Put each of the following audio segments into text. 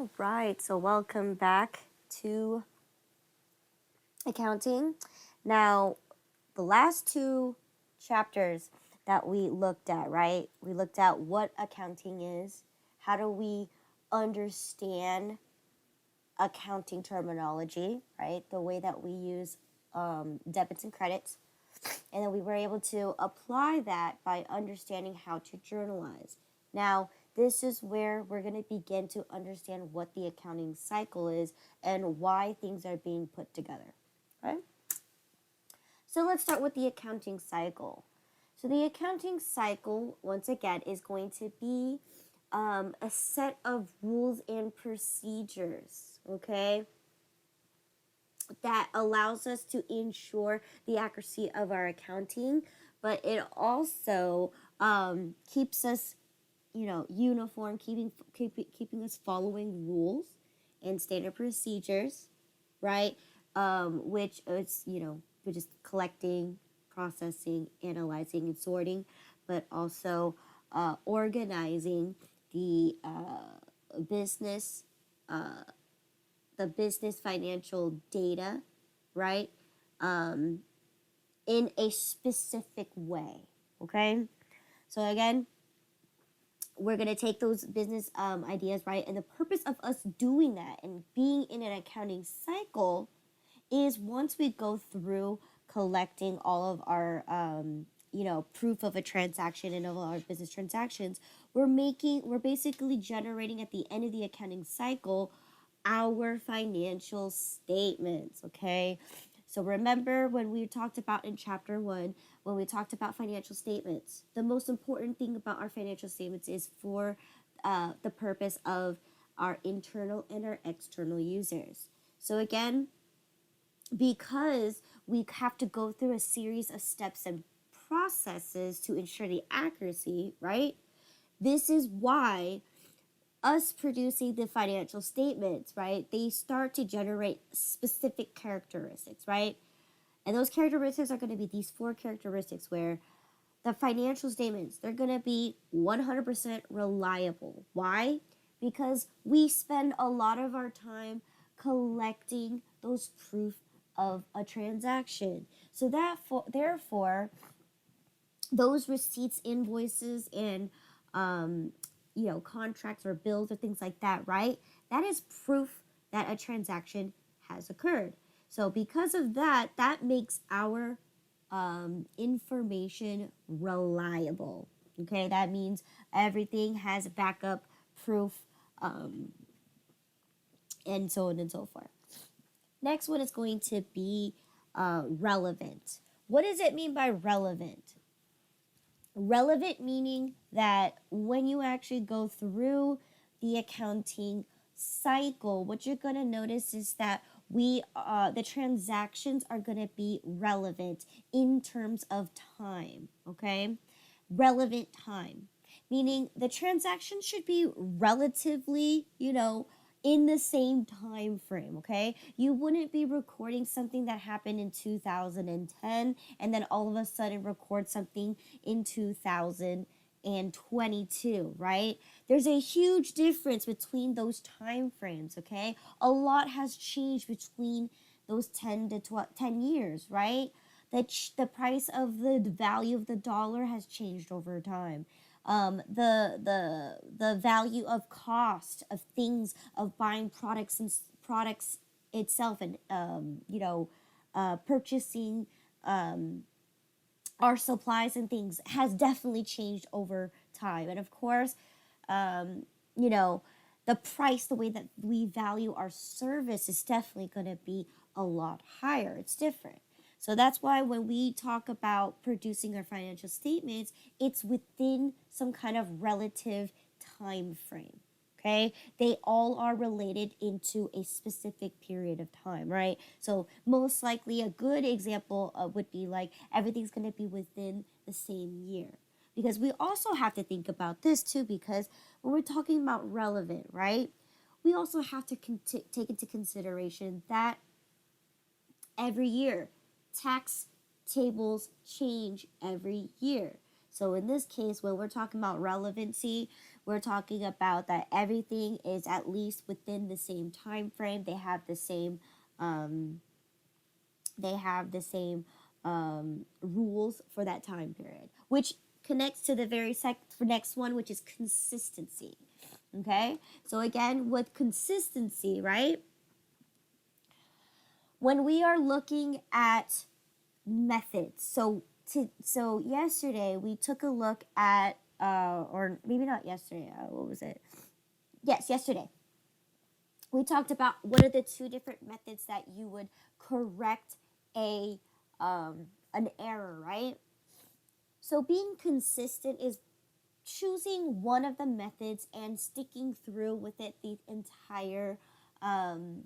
All right, so welcome back to accounting. Now, the last two chapters that we looked at, right? We looked at what accounting is, how do we understand accounting terminology, right? The way that we use debits and credits. And then we were able to apply that by understanding how to journalize. Now, this is where we're going to begin to understand what the accounting cycle is and why things are being put together. Right? So let's start with the accounting cycle. So the accounting cycle, once again, is going to be a set of rules and procedures, okay, that allows us to ensure the accuracy of our accounting, but it also keeps us, uniform, keeping us following rules and standard procedures, right? Which is, we're just collecting, processing, analyzing, and sorting, but also organizing the business financial data, right? In a specific way, okay? So again, we're going to take those business ideas, right? And the purpose of us doing that and being in an accounting cycle is once we go through collecting all of our, proof of a transaction and of all our business transactions, we're basically generating at the end of the accounting cycle our financial statements, okay? So remember when we talked about in chapter 1, when we talked about financial statements, the most important thing about our financial statements is for the purpose of our internal and our external users. So again, because we have to go through a series of steps and processes to ensure the accuracy, right? This is why us producing the financial statements, right, they start to generate specific characteristics, right? And those characteristics are going to be these 4 characteristics where the financial statements, they're going to be 100% reliable. Why? Because we spend a lot of our time collecting those proof of a transaction. So therefore, those receipts, invoices, and contracts or bills or things like that, right? That is proof that a transaction has occurred. So because of that, that makes our information reliable. Okay, that means everything has backup proof, and so on and so forth. Next one is going to be relevant. What does it mean by relevant? Relevant meaning that when you actually go through the accounting cycle, what you're going to notice is that the transactions are going to be relevant in terms of time, okay? Relevant time, meaning the transaction should be relatively, in the same time frame, okay? You wouldn't be recording something that happened in 2010 and then all of a sudden record something in 2022, right? There's a huge difference between those time frames, okay? A lot has changed between those 10 years, right? The price of the value of the dollar has changed over time. The value of cost of things, of buying products itself, and purchasing our supplies and things has definitely changed over time. And of course, the price, the way that we value our service is definitely going to be a lot higher. It's different. So that's why when we talk about producing our financial statements, it's within some kind of relative time frame, okay? They all are related into a specific period of time, right? So most likely a good example would be like everything's going to be within the same year. Because we also have to think about this too, because when we're talking about relevant, right, we also have to take into consideration that every year, tax tables change every year. So in this case, when we're talking about relevancy, we're talking about that everything is at least within the same time frame. They have the same um, they have the same rules for that time period, which connects to the next one, which is consistency. Okay, so again, with consistency, right? When we are looking at methods, so yesterday we took a look at, or maybe not yesterday. What was it? Yes, yesterday we talked about what are the two different methods that you would correct a an error, right? So being consistent is choosing one of the methods and sticking through with it um,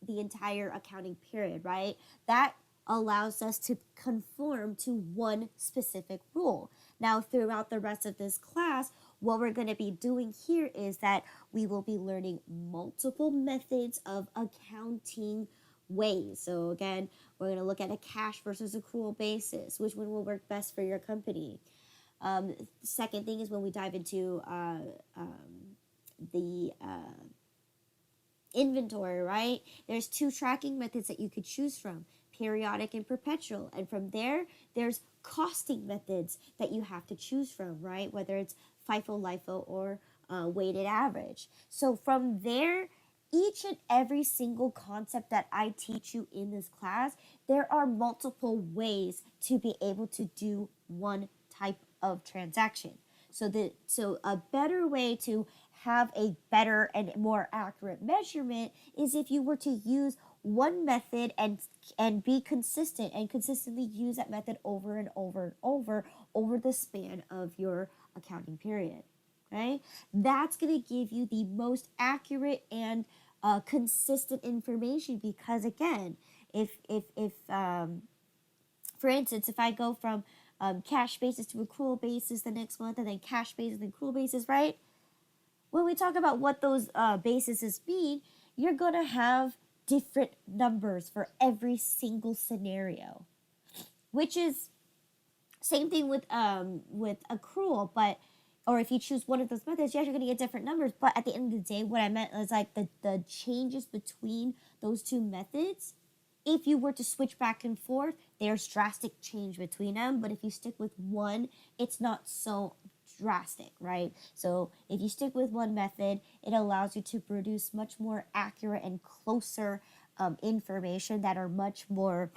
the entire accounting period, right? That allows us to conform to one specific rule. Now, throughout the rest of this class, what we're going to be doing here is that we will be learning multiple methods of accounting ways. So again, we're going to look at a cash versus accrual basis. Which one will work best for your company? Second thing is when we dive into the inventory, right? There's two tracking methods that you could choose from, periodic and perpetual. And from there, there's costing methods that you have to choose from, right? Whether it's FIFO, LIFO, or weighted average. So from there, each and every single concept that I teach you in this class, there are multiple ways to be able to do one type of transaction. So a better way to have a better and more accurate measurement is if you were to use one method and be consistent and consistently use that method over and over the span of your accounting period. Okay, that's going to give you the most accurate and consistent information, because again, if for instance, if I go from cash basis to accrual basis the next month, and then cash basis and accrual basis, right? When we talk about what those bases mean, you're going to have different numbers for every single scenario, which is same thing with accrual, but or if you choose one of those methods, yes, you're going to get different numbers. But at the end of the day, what I meant is like the changes between those two methods. If you were to switch back and forth, there's drastic change between them. But if you stick with one, it's not so drastic, right? So if you stick with one method, it allows you to produce much more accurate and closer information that are much more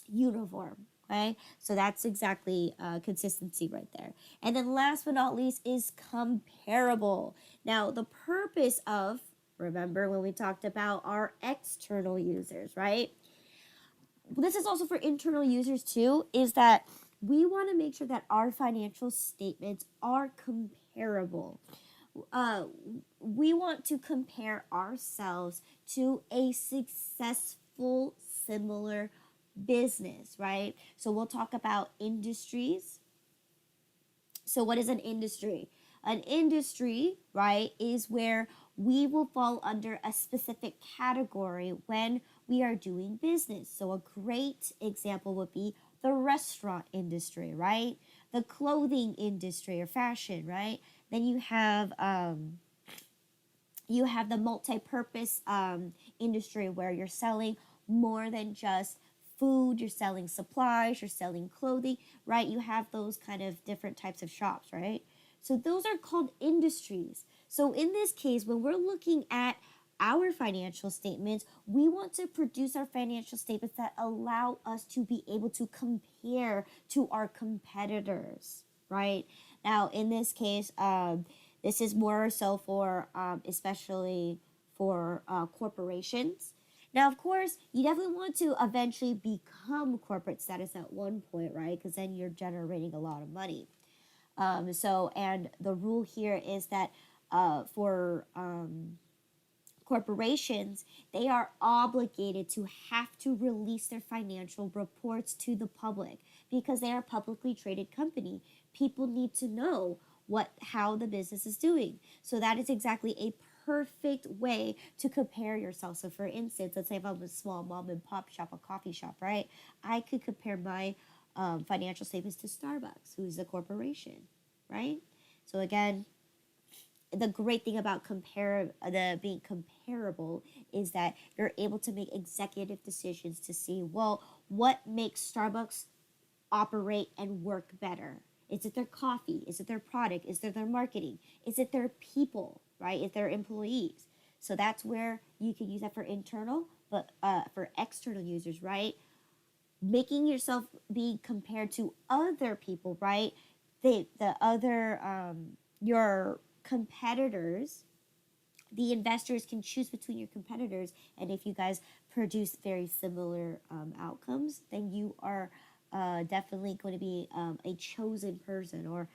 uniform. Okay, so that's exactly consistency right there. And then last but not least is comparable. Now, the purpose of, remember when we talked about our external users, right? This is also for internal users too, is that we want to make sure that our financial statements are comparable. We want to compare ourselves to a successful similar business, right? So we'll talk about industries. So what is an industry? An industry, right, is where we will fall under a specific category when we are doing business. So a great example would be the restaurant industry, right? The clothing industry or fashion, right? Then you have the multi-purpose industry where you're selling more than just food, you're selling supplies, you're selling clothing, right? You have those kind of different types of shops, right? So those are called industries. So in this case, when we're looking at our financial statements, we want to produce our financial statements that allow us to be able to compare to our competitors, right? Now, in this case, this is more so for especially for corporations. Now, of course, you definitely want to eventually become corporate status at one point, right? Because then you're generating a lot of money. And the rule here is that for corporations, they are obligated to have to release their financial reports to the public because they are a publicly traded company. People need to know how the business is doing. So that is exactly a perfect way to compare yourself. So for instance, let's say if I'm a small mom and pop shop, a coffee shop, right? I could compare my financial statements to Starbucks, who's a corporation, right? So again, the great thing about being comparable is that you're able to make executive decisions to see, well, what makes Starbucks operate and work better? Is it their coffee? Is it their product? Is it their marketing? Is it their people, right? Is it their employees? So that's where you can use that for internal, but for external users, right? Making yourself be compared to other people, right? The other your competitors, the investors can choose between your competitors, and if you guys produce very similar outcomes, then you are definitely going to be a chosen person, or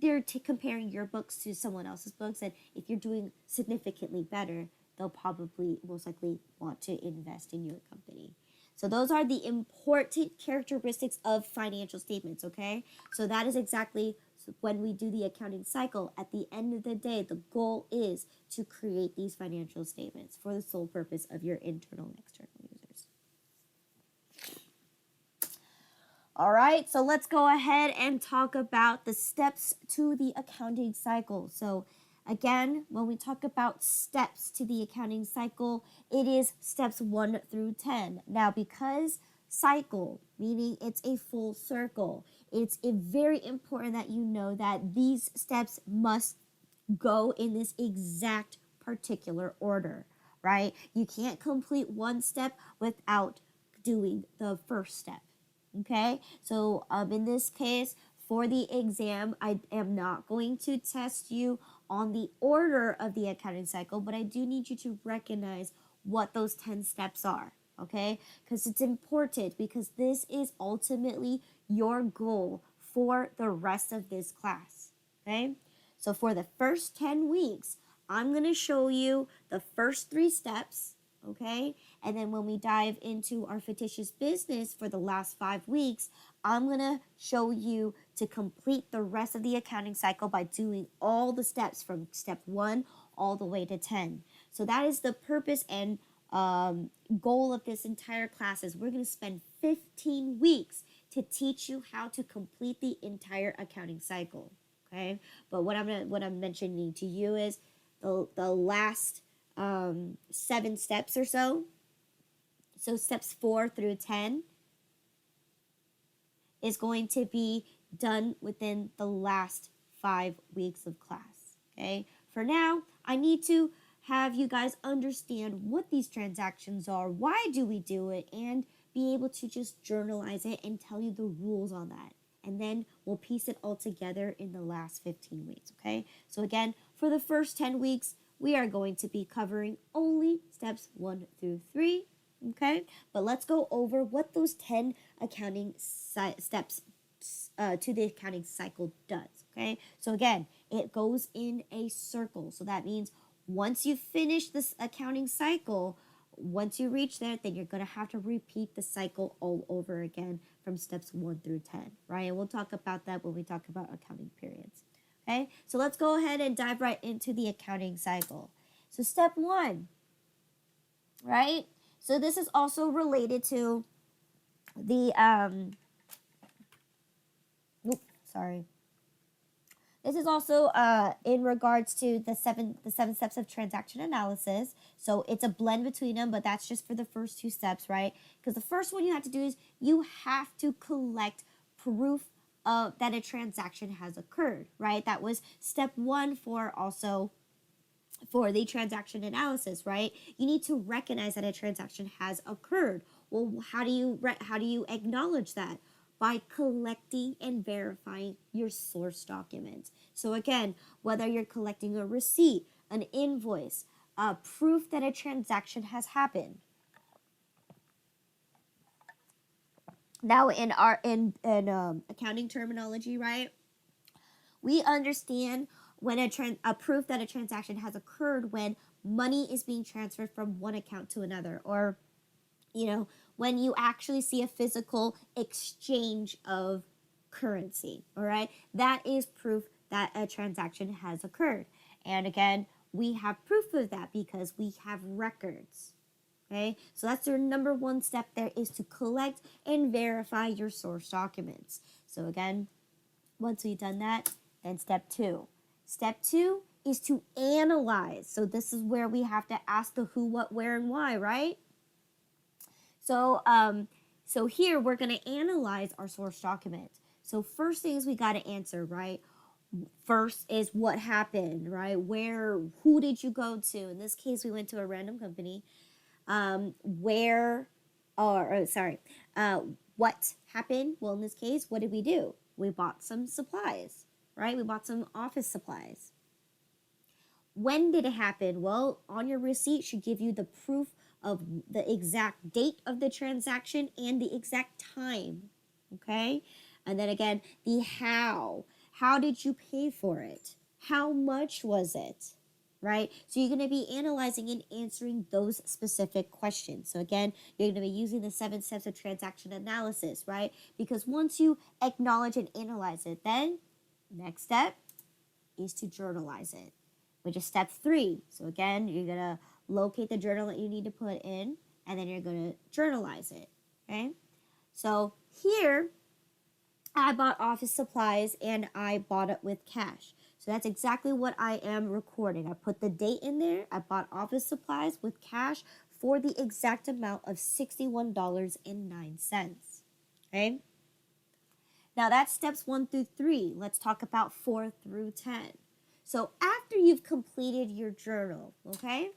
they're comparing your books to someone else's books, and if you're doing significantly better, they'll probably most likely want to invest in your company. So those are the important characteristics of financial statements, okay? So that is exactly when we do the accounting cycle. At the end of the day, the goal is to create these financial statements for the sole purpose of your internal and external users. All right, so let's go ahead and talk about the steps to the accounting cycle. So again, when we talk about steps to the accounting cycle, it is steps 1 through 10. Now, because cycle, meaning it's a full circle, it's very important that you know that these steps must go in this exact particular order, right? You can't complete one step without doing the first step. Okay, so in this case, for the exam, I am not going to test you on the order of the accounting cycle, but I do need you to recognize what those 10 steps are, okay? Because it's important, because this is ultimately your goal for the rest of this class, okay? So for the first 10 weeks, I'm going to show you the first 3 steps, okay? And then when we dive into our fictitious business for the last 5 weeks, I'm going to show you to complete the rest of the accounting cycle by doing all the steps from step 1 all the way to 10. So that is the purpose and goal of this entire class. Is we're going to spend 15 weeks to teach you how to complete the entire accounting cycle, okay? But what I'm mentioning to you is the last 7 steps or so. So steps 4 through 10 is going to be done within the last 5 weeks of class, okay? For now, I need to have you guys understand what these transactions are, why do we do it, and be able to just journalize it and tell you the rules on that. And then we'll piece it all together in the last 15 weeks, okay? So again, for the first 10 weeks, we are going to be covering only steps 1 through 3, okay? But let's go over what those 10 accounting steps to the accounting cycle does, okay? So again, it goes in a circle. So that means once you finish this accounting cycle, once you reach there, then you're going to have to repeat the cycle all over again from steps 1 through 10, right? And we'll talk about that when we talk about accounting periods. Okay, so let's go ahead and dive right into the accounting cycle. So step 1, right? So this is also related to the, This is also in regards to the seven steps of transaction analysis. So it's a blend between them, but that's just for the first 2 steps, right? Because the first one you have to do is you have to collect proof that a transaction has occurred, right? That was step 1 for the transaction analysis, right? You need to recognize that a transaction has occurred. Well, how do you acknowledge that? By collecting and verifying your source documents. So again, whether you're collecting a receipt, an invoice, proof that a transaction has happened. Now, in our accounting terminology, right? We understand when a proof that a transaction has occurred when money is being transferred from one account to another, or when you actually see a physical exchange of currency, all right? That is proof that a transaction has occurred. And again, we have proof of that because we have records. Okay, so that's your number 1 step there, is to collect and verify your source documents. So again, once we've done that, then step 2. Step 2 is to analyze. So this is where we have to ask the who, what, where, and why, right? So, so here we're going to analyze our source document. So first things we got to answer, right? First is what happened, right? Who did you go to? In this case, we went to a random company. What happened? Well, in this case, what did we do? We bought some supplies, right? We bought some office supplies. When did it happen? Well, on your receipt should give you the proof of the exact date of the transaction and the exact time, okay? And then again, the how. How did you pay for it? How much was it? Right? So you're going to be analyzing and answering those specific questions. So again, you're going to be using the 7 steps of transaction analysis, right? Because once you acknowledge and analyze it, then next step is to journalize it, which is step 3. So again, you're going to locate the journal that you need to put in, and then you're going to journalize it, okay? So here, I bought office supplies and I bought it with cash. So that's exactly what I am recording. I put the date in there. I bought office supplies with cash for the exact amount of $61.09. Okay? Now that's steps 1 through 3. Let's talk about 4 through 10. So after you've completed your journal, okay,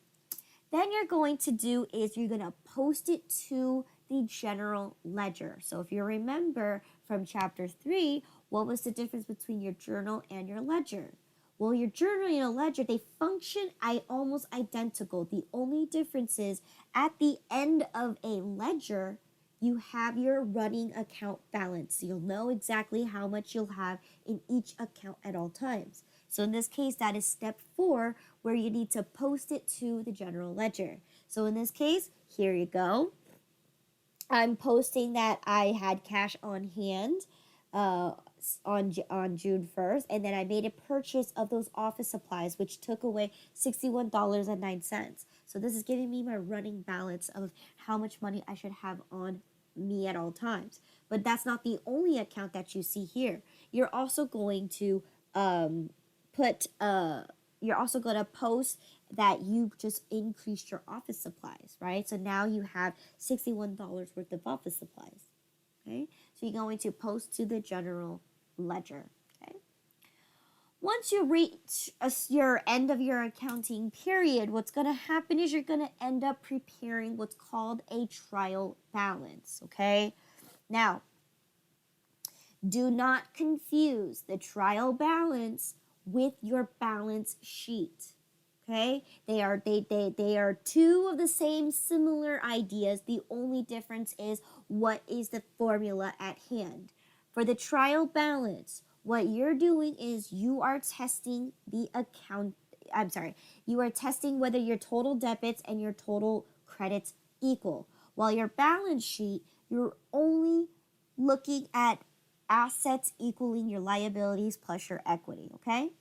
then you're going to do is you're going to post it to the general ledger. So if you remember from chapter 3, what was the difference between your journal and your ledger? Well, your journal and your ledger, they function almost identical. The only difference is at the end of a ledger, you have your running account balance. So you'll know exactly how much you'll have in each account at all times. So in this case, that is step 4, where you need to post it to the general ledger. So in this case, here you go. I'm posting that I had cash on hand on June 1st, and then I made a purchase of those office supplies, which took away $61.09. So this is giving me my running balance of how much money I should have on me at all times. But that's not the only account that you see here. You're also going to you're also going to post that you just increased your office supplies, right? So now you have $61 worth of office supplies, okay? So you're going to post to the general ledger, okay? Once you reach your end of your accounting period, what's going to happen is you're going to end up preparing what's called a trial balance, okay? Now, do not confuse the trial balance with your balance sheet. Okay? They are two of the same similar ideas. The only difference is what is the formula at hand. For the trial balance, what you're doing is you are testing you are testing whether your total debits and your total credits equal. While your balance sheet, you're only looking at assets equaling your liabilities plus your equity, okay?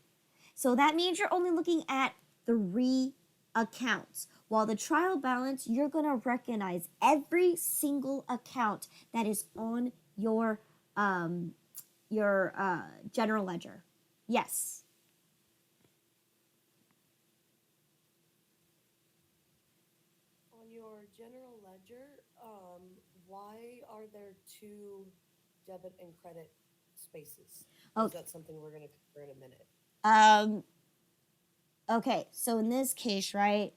So that means you're only looking at 3 accounts. While the trial balance, you're going to recognize every single account that is on your general ledger. Yes. On your general ledger, why are there 2 debit and credit spaces? Okay. Is that something we're going to cover in a minute? Okay, so in this case, right,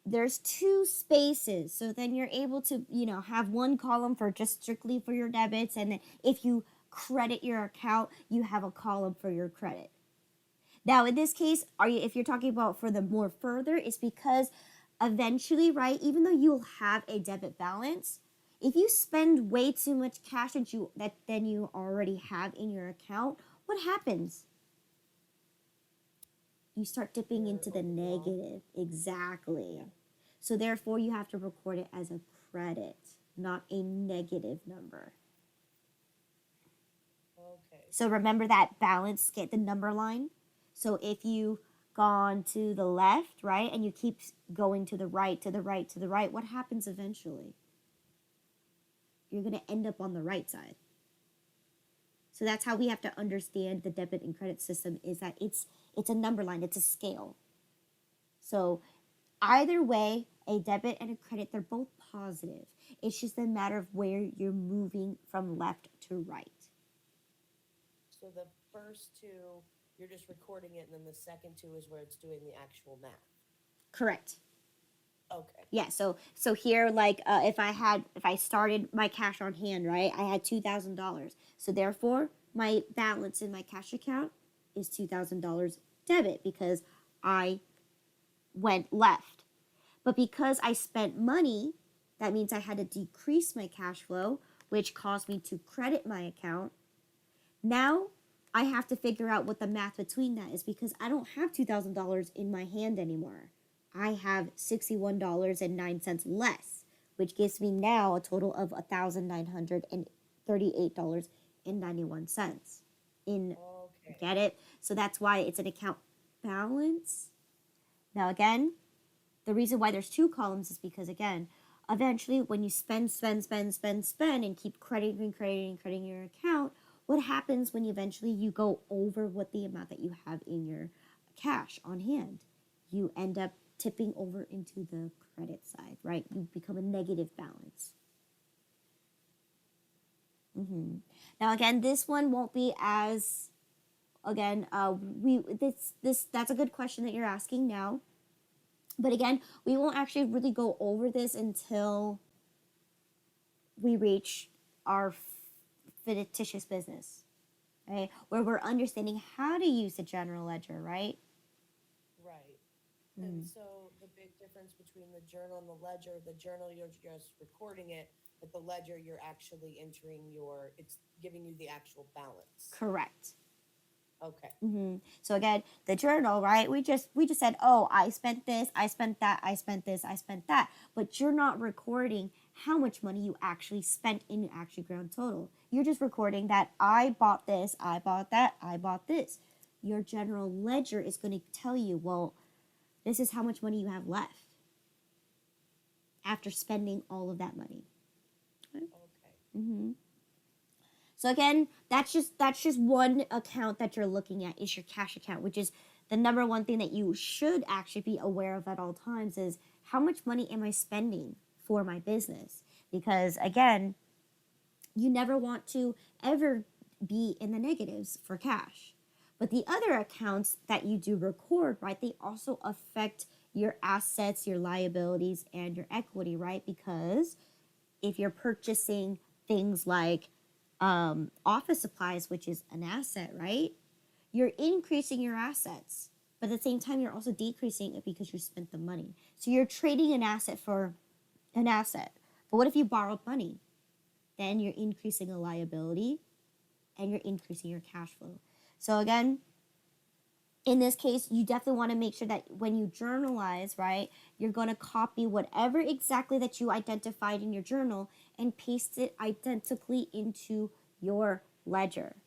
there's 2 spaces. So then you're able to, have one column for just strictly for your debits. And then if you credit your account, you have a column for your credit. Now, in this case, if you're talking about for the more further, it's because eventually, right, even though you'll have a debit balance, if you spend way too much cash that you already have in your account, what happens? You start dipping into the negative. Exactly. Yeah. So therefore, you have to record it as a credit, not a negative number. Okay. So remember that balance, get the number line. So if you gone to the left, right, and you keep going to the right, to the right, to the right, what happens eventually? You're going to end up on the right side. So that's how we have to understand the debit and credit system, is that it's a number line, it's a scale. So either way, a debit and a credit, they're both positive. It's just a matter of where you're moving from left to right. So the first two, you're just recording it, and then the second two is where it's doing the actual math. Correct. Okay. Yeah, so here, like, if I started my cash on hand, right, I had $2,000. So therefore, my balance in my cash account is $2,000 debit because I went left. But because I spent money, that means I had to decrease my cash flow, which caused me to credit my account. Now I have to figure out what the math between that is, because I don't have $2,000 in my hand anymore. I have $61.09 less, which gives me now a total of $1,938.91 in. Okay. Get it? So that's why it's an account balance. Now again, the reason why there's two columns is because, again, eventually when you spend and keep crediting your account, what happens when eventually you go over what the amount that you have in your cash on hand? You end up tipping over into the credit side, right? You become a negative balance. Now again, this one won't be as, again, that's a good question that you're asking now. But again, we won't actually really go over this until we reach our fictitious business, right? Where we're understanding how to use the general ledger, right? Right. And so the big difference between the journal and the journal, you're just recording it, but the ledger, you're actually entering it's giving you the actual balance. Correct. Okay. So again, the journal, right? We just said, oh, I spent this, I spent that, I spent this, I spent that. But you're not recording how much money you actually spent in your actual grand total. You're just recording that I bought this, I bought that, I bought this. Your general ledger is going to tell you, well, this is how much money you have left after spending all of that money. Okay. So again, that's just one account that you're looking at, is your cash account, which is the number one thing that you should actually be aware of at all times, is how much money am I spending for my business? Because again, you never want to ever be in the negatives for cash. But the other accounts that you do record, right, they also affect your assets, your liabilities, and your equity, right? Because if you're purchasing things like office supplies, which is an asset, right? You're increasing your assets, but at the same time, you're also decreasing it because you spent the money. So you're trading an asset for an asset. But what if you borrowed money? Then you're increasing a liability and you're increasing your cash flow. So again, in this case, you definitely want to make sure that when you journalize, right, you're going to copy whatever exactly that you identified in your journal and paste it identically into your ledger,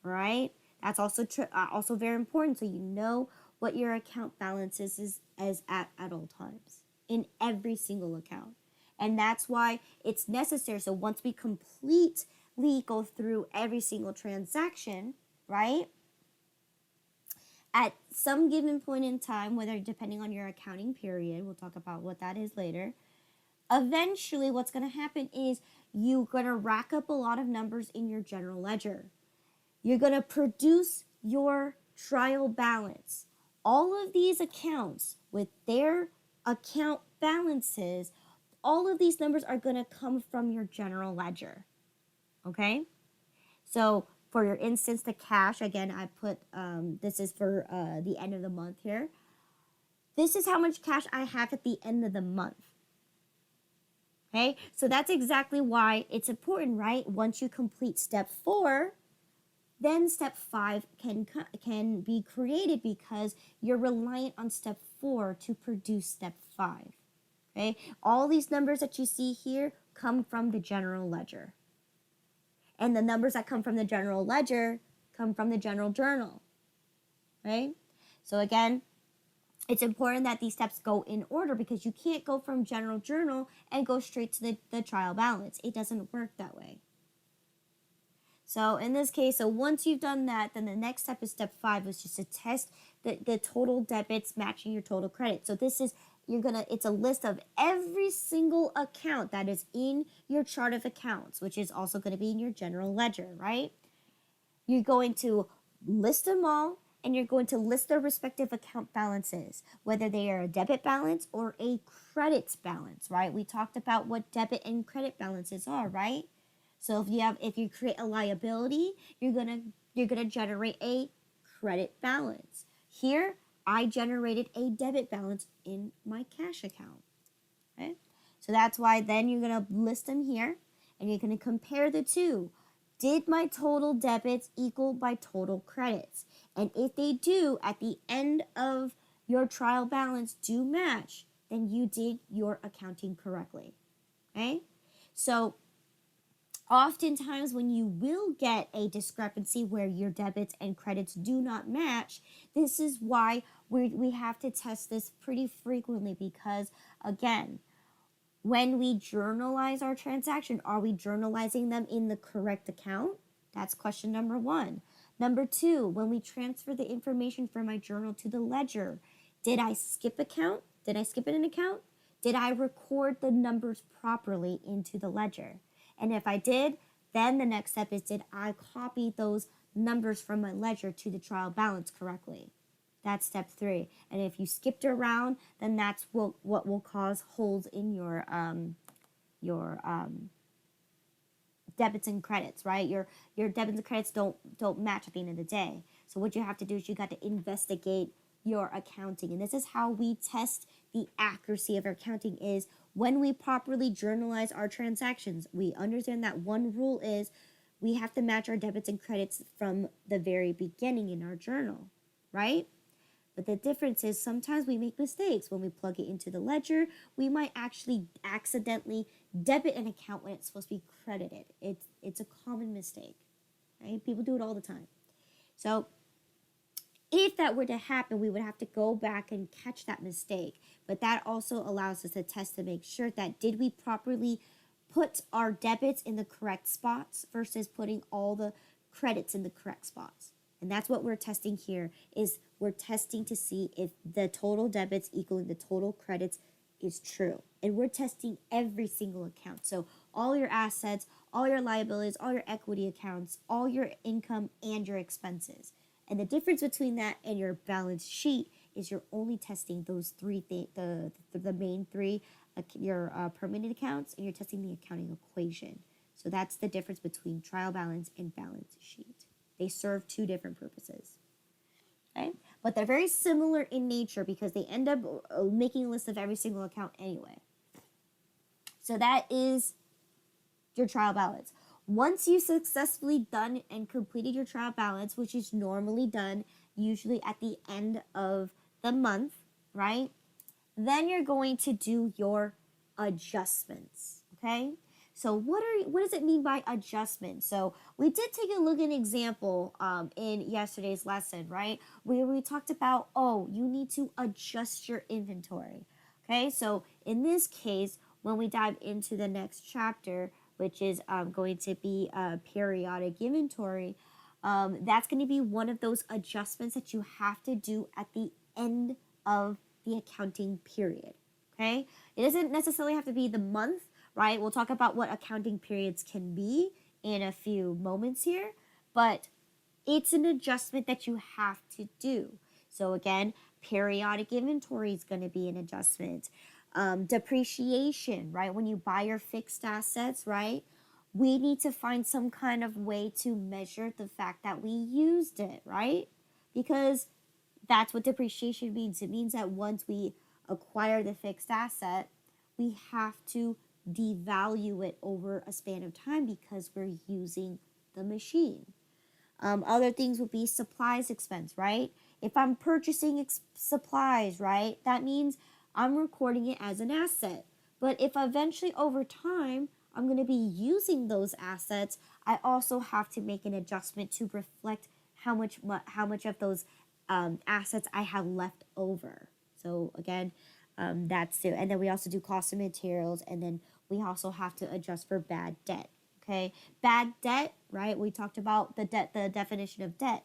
right? That's also also very important, so you know what your account balance is at all times in every single account. And that's why it's necessary. So once we completely go through every single transaction, right, at some given point in time, whether depending on your accounting period, we'll talk about what that is later, eventually what's going to happen is you're going to rack up a lot of numbers in your general ledger. You're going to produce your trial balance. All of these accounts with their account balances, all of these numbers are going to come from your general ledger. Okay? So for your instance, the cash, again, I put, this is for the end of the month here. This is how much cash I have at the end of the month. Okay, so that's exactly why it's important, right? Once you complete step 4, then step 5 can be created, because you're reliant on step 4 to produce step 5. Okay, all these numbers that you see here come from the general ledger. And the numbers that come from the general ledger come from the general journal, right? So again, it's important that these steps go in order, because you can't go from general journal and go straight to the trial balance. It doesn't work that way. So in this case, so once you've done that, then the next step is step 5, which is to test the total debits matching your total credit. So this is, it's a list of every single account that is in your chart of accounts, which is also going to be in your general ledger, right? You're going to list them all, and you're going to list their respective account balances, whether they are a debit balance or a credit balance, right? We talked about what debit and credit balances are, right? So if you create a liability, you're gonna generate a credit balance. Here, I generated a debit balance in my cash account. Okay? So that's why then you're gonna list them here, and you're gonna compare the two. Did my total debits equal my total credits? And if they do, at the end of your trial balance do match, then you did your accounting correctly. Okay? So oftentimes when you will get a discrepancy where your debits and credits do not match, this is why we have to test this pretty frequently, because again, when we journalize our transaction, are we journalizing them in the correct account? That's question number 1. Number 2, when we transfer the information from my journal to the ledger, did I skip account? Did I skip an account? Did I record the numbers properly into the ledger? And if I did, then the next step is, did I copy those numbers from my ledger to the trial balance correctly? That's step 3. And if you skipped around, then that's what will cause holes in your debits and credits, right? Your debits and credits don't match at the end of the day. So what you have to do is you got to investigate your accounting. And this is how we test the accuracy of our accounting, is when we properly journalize our transactions. We understand that one rule is we have to match our debits and credits from the very beginning in our journal, right? But the difference is sometimes we make mistakes. When we plug it into the ledger, we might actually accidentally debit an account when it's supposed to be credited. It's a common mistake, right? People do it all the time. So if that were to happen, we would have to go back and catch that mistake. But that also allows us to test to make sure that did we properly put our debits in the correct spots versus putting all the credits in the correct spots. And that's what we're testing here, is we're testing to see if the total debits equaling the total credits is true. And we're testing every single account. So all your assets, all your liabilities, all your equity accounts, all your income and your expenses. And the difference between that and your balance sheet is you're only testing those three things, the main three, your permanent accounts, and you're testing the accounting equation. So that's the difference between trial balance and balance sheet. They serve two different purposes. Okay? But they're very similar in nature because they end up making a list of every single account anyway. So that is your trial balance. Once you've successfully done and completed your trial balance, which is normally done usually at the end of the month, right? Then you're going to do your adjustments, okay? So what does it mean by adjustment? So we did take a look at an example in yesterday's lesson, right? Where we talked about, you need to adjust your inventory. Okay, so in this case, when we dive into the next chapter, which is going to be periodic inventory, that's going to be one of those adjustments that you have to do at the end of the accounting period. Okay, it doesn't necessarily have to be the month, right? We'll talk about what accounting periods can be in a few moments here, but it's an adjustment that you have to do. So again, periodic inventory is going to be an adjustment. Depreciation, right? When you buy your fixed assets, right? We need to find some kind of way to measure the fact that we used it, right? Because that's what depreciation means. It means that once we acquire the fixed asset, we have to devalue it over a span of time because we're using the machine. Other things would be supplies expense, right? If I'm purchasing supplies, right, that means I'm recording it as an asset. But if eventually over time I'm going to be using those assets, I also have to make an adjustment to reflect how much of those assets I have left over. So again, that's it. And then we also do cost of materials, and then we also have to adjust for bad debt. okay? Bad debt, right? We talked about the definition of debt.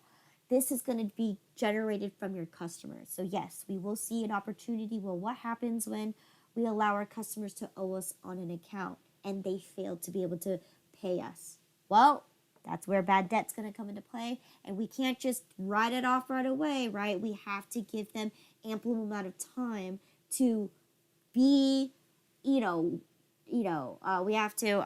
This is going to be generated from your customers. So yes, we will see an opportunity. Well, what happens when we allow our customers to owe us on an account and they fail to be able to pay us? Well, that's where bad debt's going to come into play, and we can't just write it off right away, right? We have to give them ample amount of time to be, we have to,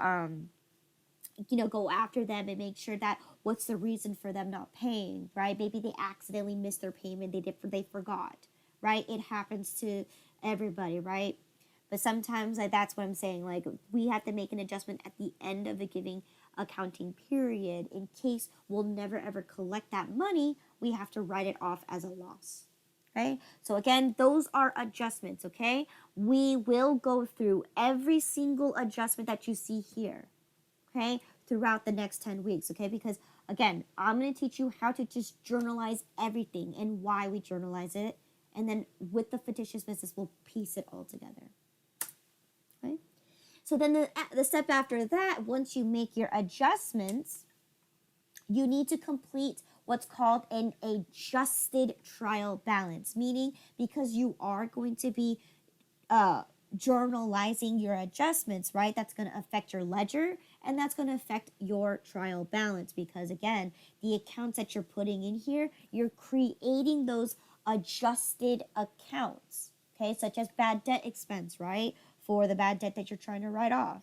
go after them and make sure that what's the reason for them not paying, right? Maybe they accidentally missed their payment, they forgot, right? It happens to everybody, right? But sometimes, like, that's what I'm saying. Like, we have to make an adjustment at the end of the giving accounting period in case we'll never ever collect that money. We have to write it off as a loss. Okay. So again, those are adjustments. Okay. We will go through every single adjustment that you see here. Okay. Throughout the next 10 weeks. Okay. Because again, I'm going to teach you how to just journalize everything and why we journalize it. And then with the fictitious business, we'll piece it all together. Okay. So then the step after that, once you make your adjustments, you need to complete what's called an adjusted trial balance, meaning because you are going to be journalizing your adjustments, right? That's going to affect your ledger and that's going to affect your trial balance because, again, the accounts that you're putting in here, you're creating those adjusted accounts, okay, such as bad debt expense, right? For the bad debt that you're trying to write off.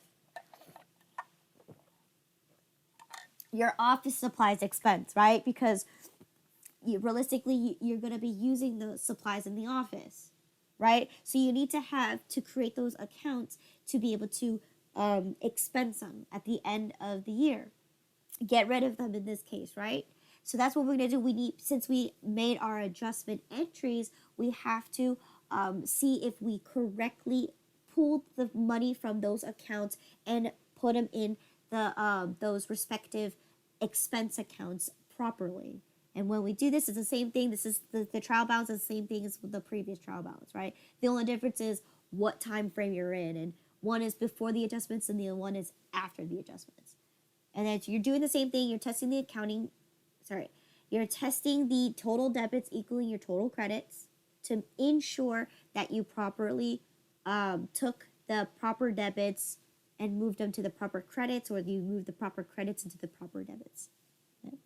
Your office supplies expense, right? Because realistically, you're going to be using the supplies in the office, right? So you need to create those accounts to be able to expense them at the end of the year. Get rid of them in this case, right? So that's what we're going to do. Since we made our adjustment entries, we have to see if we correctly pulled the money from those accounts and put them in those respective expense accounts properly. And when we do this, it's the same thing. This is the trial balance is the same thing as the previous trial balance, right? The only difference is what time frame you're in, and one is before the adjustments and the other one is after the adjustments. And then you're doing the same thing. You're testing you're testing the total debits equaling your total credits to ensure that you properly took the proper debits and moved them to the proper credits, or you moved the proper credits into the proper debits. Okay.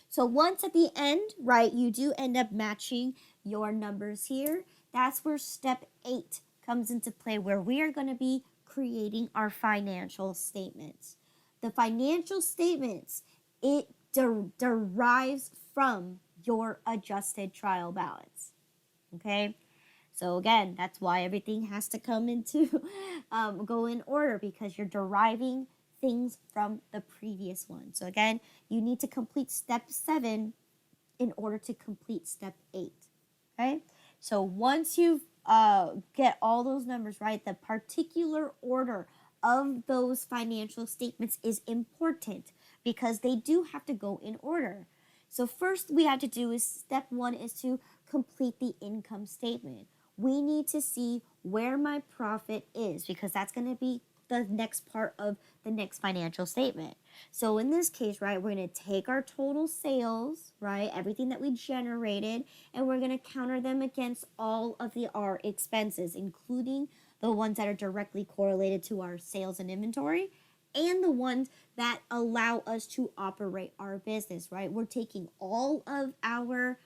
So once at the end, right, you do end up matching your numbers here. That's where step 8 comes into play, where we are going to be creating our financial statements. The financial statements, it derives from your adjusted trial balance. Okay. So again, that's why everything has to come into go in order, because you're deriving things from the previous one. So again, you need to complete step 7 in order to complete step 8. Okay. So once you get all those numbers right, the particular order of those financial statements is important because they do have to go in order. So first we have to do is step 1 is to complete the income statement. We need to see where my profit is because that's going to be the next part of the next financial statement. So in this case, right, we're going to take our total sales, right, everything that we generated, and we're going to counter them against all of our expenses, including the ones that are directly correlated to our sales and inventory, and the ones that allow us to operate our business, right? We're taking all of our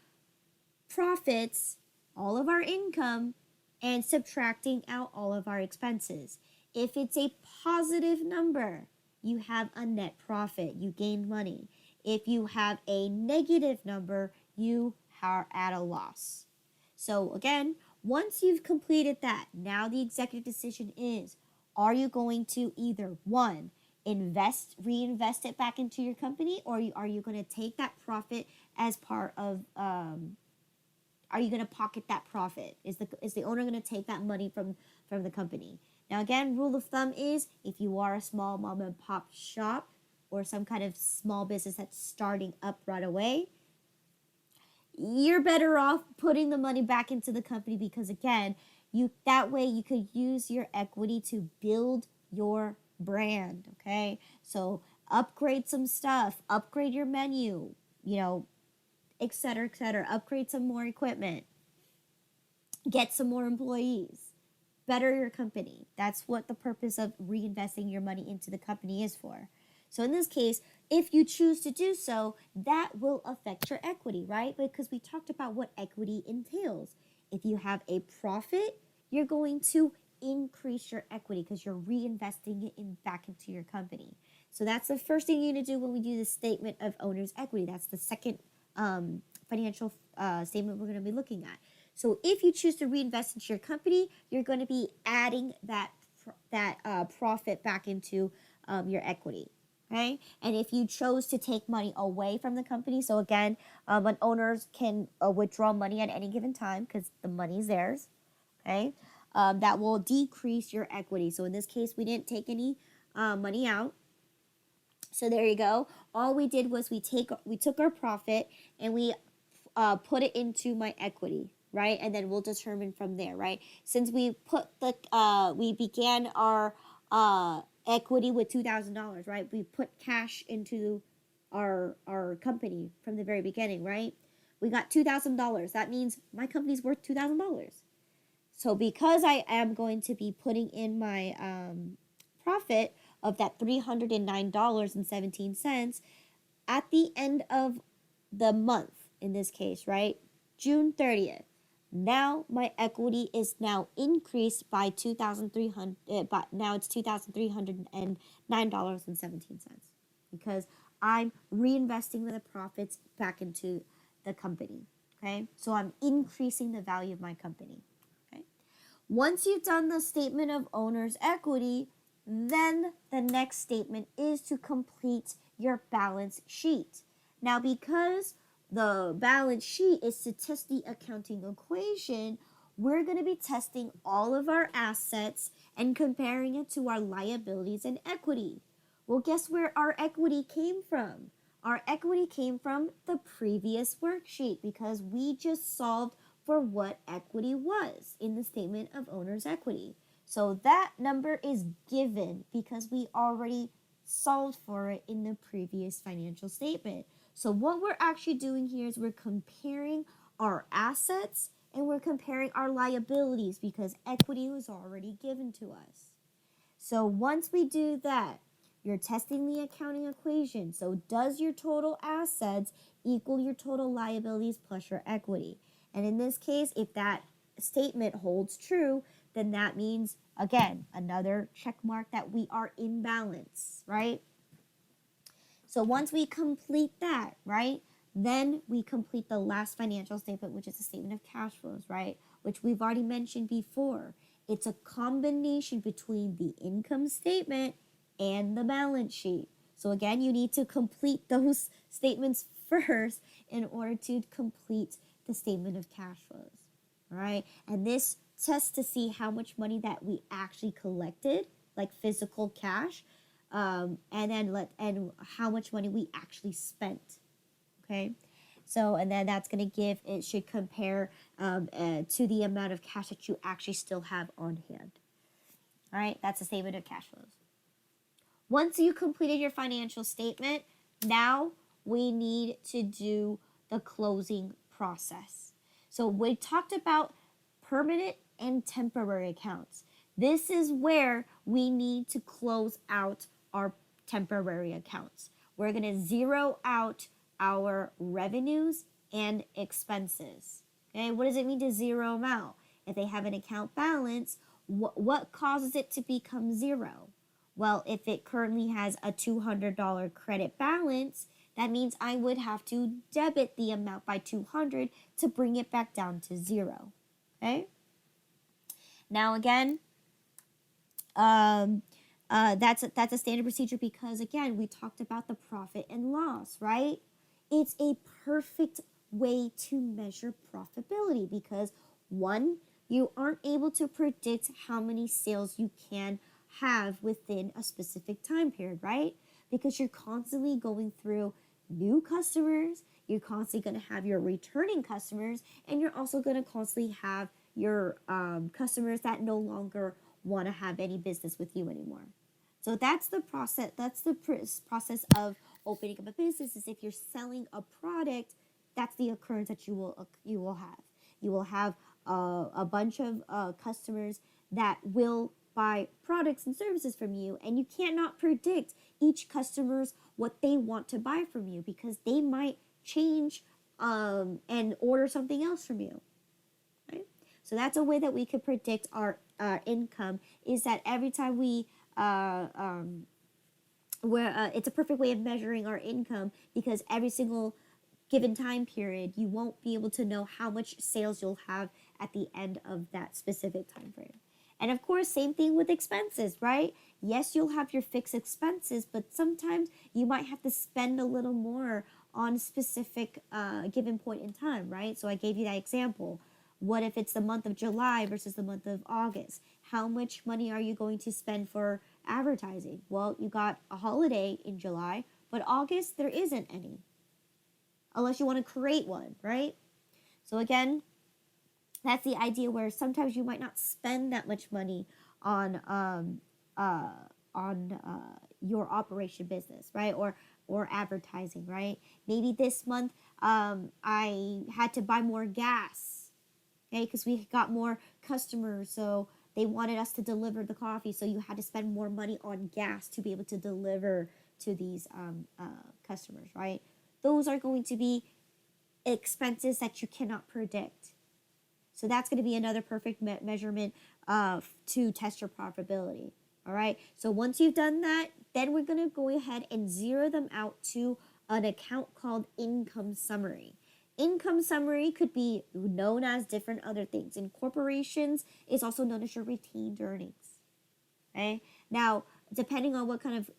profits, all of our income, and subtracting out all of our expenses. If it's a positive number, you have a net profit, you gain money. If you have a negative number, you are at a loss. So again, once you've completed that, now the executive decision is, are you going to either 1, reinvest it back into your company, or are you going to take that profit as part of are you going to pocket that profit? Is the owner going to take that money from the company? Now, again, rule of thumb is if you are a small mom and pop shop or some kind of small business that's starting up right away, you're better off putting the money back into the company because, again, that way you could use your equity to build your brand, okay? So upgrade some stuff, upgrade your menu, et cetera, et cetera. Upgrade some more equipment, get some more employees, better your company. That's what the purpose of reinvesting your money into the company is for. So in this case, if you choose to do so, that will affect your equity, right? Because we talked about what equity entails. If you have a profit, you're going to increase your equity because you're reinvesting it back into your company. So that's the first thing you need to do when we do the statement of owner's equity. That's the second financial statement we're going to be looking at. So if you choose to reinvest into your company, you're going to be adding that profit back into your equity. Okay, and if you chose to take money away from the company, so again, when owners can withdraw money at any given time because the money's theirs, okay, that will decrease your equity. So in this case, we didn't take any money out. So there you go. All we did was we took our profit and we put it into my equity, right? And then we'll determine from there, right? Since we we began our equity with $2,000, right? We put cash into our company from the very beginning, right? We got $2,000. That means my company's worth $2,000. So because I am going to be putting in my profit of that $309.17 at the end of the month, in this case, right? June 30th. Now my equity is now increased by $2,300, but now it's $2,309.17 because I'm reinvesting the profits back into the company. Okay, so I'm increasing the value of my company. Okay, once you've done the statement of owner's equity, then the next statement is to complete your balance sheet. Now, because the balance sheet is to test the accounting equation, we're going to be testing all of our assets and comparing it to our liabilities and equity. Well, guess where our equity came from? Our equity came from the previous worksheet because we just solved for what equity was in the statement of owner's equity. So that number is given because we already solved for it in the previous financial statement. So what we're actually doing here is we're comparing our assets and we're comparing our liabilities because equity was already given to us. So once we do that, you're testing the accounting equation. So does your total assets equal your total liabilities plus your equity? And in this case, if that statement holds true, then that means, again, another check mark that we are in balance, right? So once we complete that, right, then we complete the last financial statement, which is the statement of cash flows, right, which we've already mentioned before. It's a combination between the income statement and the balance sheet. So again, you need to complete those statements first in order to complete the statement of cash flows, all right? And this tests to see how much money that we actually collected, like physical cash, and how much money we actually spent, okay? So, and then that's going to give, it should compare to the amount of cash that you actually still have on hand. All right, that's a statement of cash flows. Once you completed your financial statement, now we need to do the closing process. So we talked about permanent and temporary accounts. This is where we need to close out our temporary accounts. We're going to zero out our revenues and expenses. Okay, what does it mean to zero them out? If they have an account balance, what causes it to become zero? Well, if it currently has a $200 credit balance, that means I would have to debit the amount by $200 to bring it back down to zero. Okay? Now again, that's a standard procedure because again, we talked about the profit and loss, right? It's a perfect way to measure profitability because one, you aren't able to predict how many sales you can have within a specific time period, right? Because you're constantly going through new customers, you're constantly going to have your returning customers, and you're also going to constantly have your customers that no longer want to have any business with you anymore. So that's the process. That's the process of opening up a business. Is if you're selling a product, that's the occurrence that you will have. You will have a bunch of customers that will buy products and services from you, and you cannot predict each customer's what they want to buy from you because they might change and order something else from you. Right? So that's a way that we could predict our income. Is that every time it's a perfect way of measuring our income because every single given time period, you won't be able to know how much sales you'll have at the end of that specific time frame. And of course, same thing with expenses, right? Yes, you'll have your fixed expenses, but sometimes you might have to spend a little more on a specific given point in time, right? So I gave you that example. What if it's the month of July versus the month of August? How much money are you going to spend for advertising? Well, you got a holiday in July, but August, there isn't any. Unless you want to create one, right? So again, that's the idea where sometimes you might not spend that much money on your operation business, right? Or advertising, right? Maybe this month I had to buy more gas, okay, because we got more customers, so they wanted us to deliver the coffee, so you had to spend more money on gas to be able to deliver to these customers, right? Those are going to be expenses that you cannot predict. So that's going to be another perfect measurement to test your profitability. All right. So once you've done that, then we're going to go ahead and zero them out to an account called income summary. Income summary could be known as different other things. In corporations, it's also known as your retained earnings. Okay. Now, depending on what kind of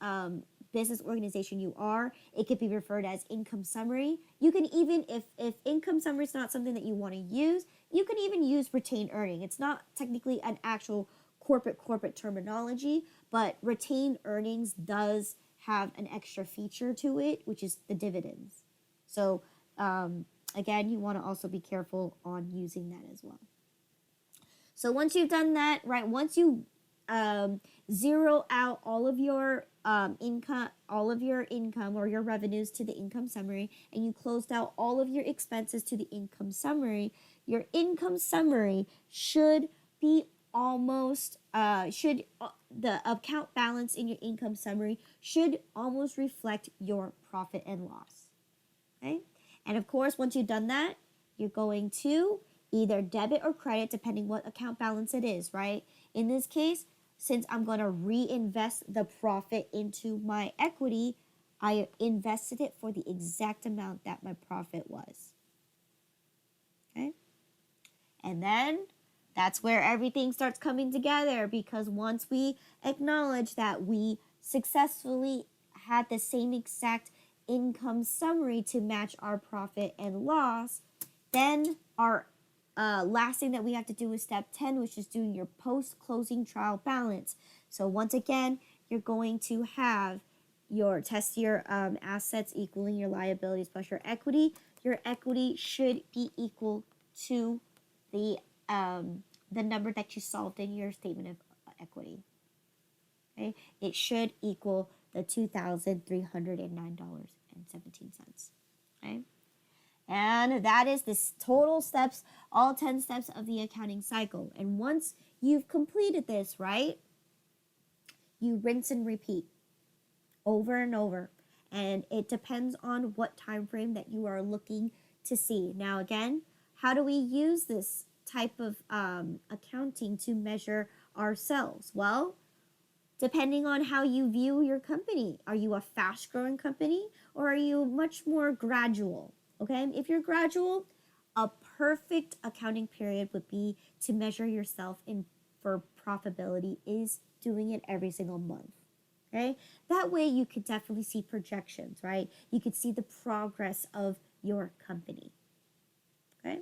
business organization you are, it could be referred as income summary. You can even, if income summary is not something that you want to use, you can even use retained earning. It's not technically an actual corporate terminology, but retained earnings does have an extra feature to it, which is the dividends. So again, you want to also be careful on using that as well. So once you've done that, right, once you zero out all of your income or your revenues to the income summary, and you closed out all of your expenses to the income summary, your income summary should be almost the account balance in your income summary should almost reflect your profit and loss. Okay, and of course, once you've done that, you're going to either debit or credit, depending what account balance it is, right? In this case, since I'm going to reinvest the profit into my equity, I invested it for the exact amount that my profit was. Okay? And then that's where everything starts coming together, because once we acknowledge that we successfully had the same exact income summary to match our profit and loss, then our last thing that we have to do is step 10, which is doing your post-closing trial balance. So once again, you're going to have your assets equaling your liabilities plus your equity. Your equity should be equal to the number that you solved in your statement of equity. Okay, it should equal the $2,309.17. Okay. And that is this total steps, all 10 steps of the accounting cycle. And once you've completed this, right, you rinse and repeat over and over. And it depends on what time frame that you are looking to see. Now, again, how do we use this type of accounting to measure ourselves? Well, depending on how you view your company. Are you a fast-growing company, or are you much more gradual? Okay, if you're gradual, a perfect accounting period would be to measure yourself for profitability is doing it every single month. Okay, that way you could definitely see projections, right? You could see the progress of your company. Okay,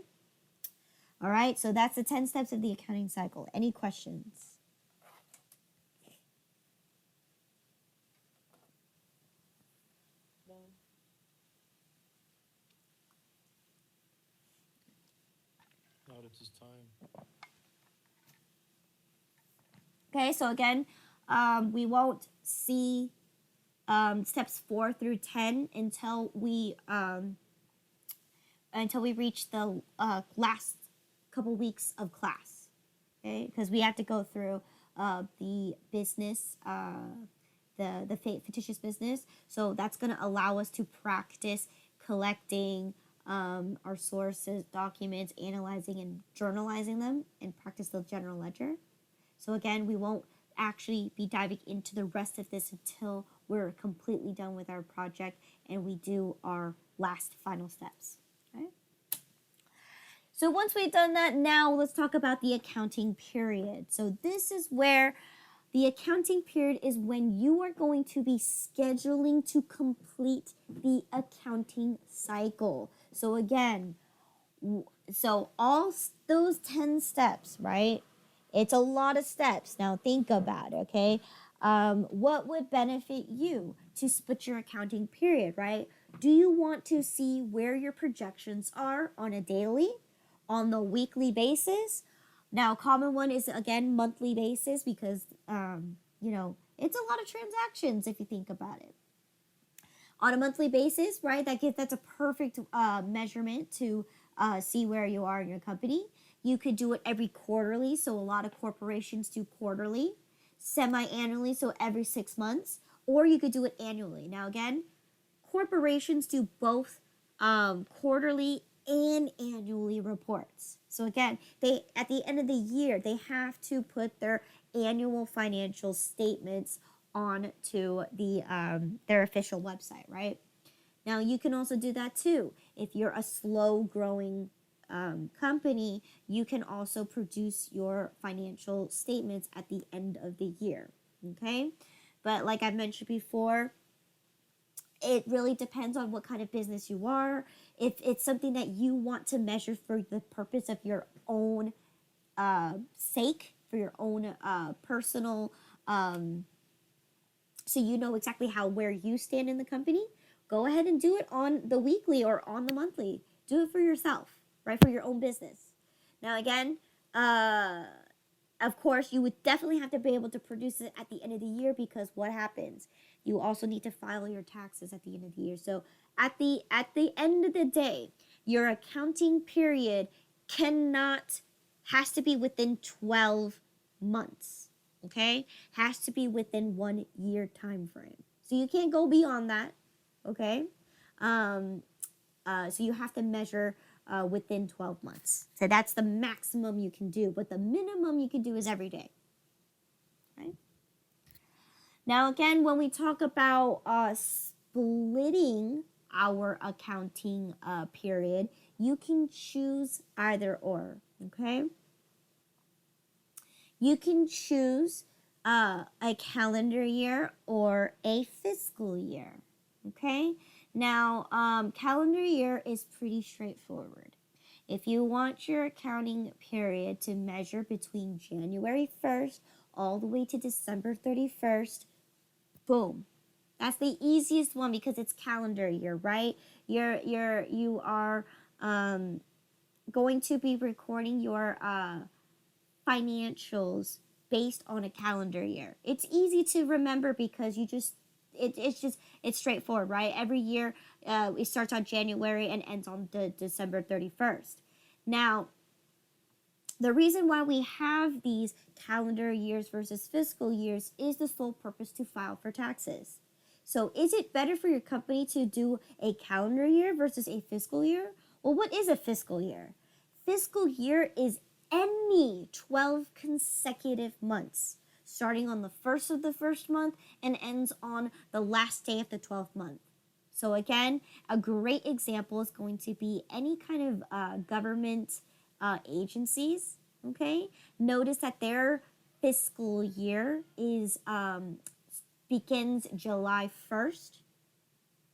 all right, so that's the 10 steps of the accounting cycle. Any questions? Not at this time. Okay, so again, we won't see steps 4 through 10 until we reach the last couple weeks of class. Okay, because we have to go through the business, the fictitious business. So that's going to allow us to practice collecting our sources, documents, analyzing and journalizing them, and practice the general ledger. So again, we won't actually be diving into the rest of this until we're completely done with our project and we do our last final steps. Okay. So once we've done that, now let's talk about the accounting period. So this is where the accounting period is when you are going to be scheduling to complete the accounting cycle. So again, so all those 10 steps, right? It's a lot of steps. Now think about it, okay? What would benefit you to split your accounting period, right? Do you want to see where your projections are on a daily, on the weekly basis? Now, common one is, again, monthly basis because, it's a lot of transactions if you think about it. On a monthly basis, right, that's a perfect measurement to see where you are in your company. You could do it every quarterly, so a lot of corporations do quarterly, semi-annually, so every 6 months, or you could do it annually. Now, again, corporations do both quarterly and annually reports. So again, they at the end of the year, they have to put their annual financial statements onto their official website, right? Now, you can also do that too. If you're a slow-growing company, you can also produce your financial statements at the end of the year, okay? But like I mentioned before, it really depends on what kind of business you are. If it's something that you want to measure for the purpose of your own sake, for your own personal, so you know exactly where you stand in the company, go ahead and do it on the weekly or on the monthly. Do it for yourself, right? For your own business. Now, again, of course, you would definitely have to be able to produce it at the end of the year because what happens? You also need to file your taxes at the end of the year. So at the end of the day, your accounting period has to be within 12 months. Okay? Has to be within 1 year time frame. So you can't go beyond that. Okay? So you have to measure within 12 months. So that's the maximum you can do, but the minimum you can do is every day. Right? Now, again, when we talk about splitting our accounting period, you can choose either or, okay? You can choose a calendar year or a fiscal year, okay? Now, calendar year is pretty straightforward. If you want your accounting period to measure between January 1st all the way to December 31st, boom. That's the easiest one because it's calendar year, right? You are going to be recording your financials based on a calendar year. It's easy to remember because it's straightforward, right? Every year it starts on January and ends on December 31st. Now, the reason why we have these calendar years versus fiscal years is the sole purpose to file for taxes. So is it better for your company to do a calendar year versus a fiscal year? Well, what is a fiscal year? Fiscal year is any 12 consecutive months, starting on the first of the first month and ends on the last day of the 12th month. So again, a great example is going to be any kind of government agencies, okay? Notice that their fiscal year begins July 1st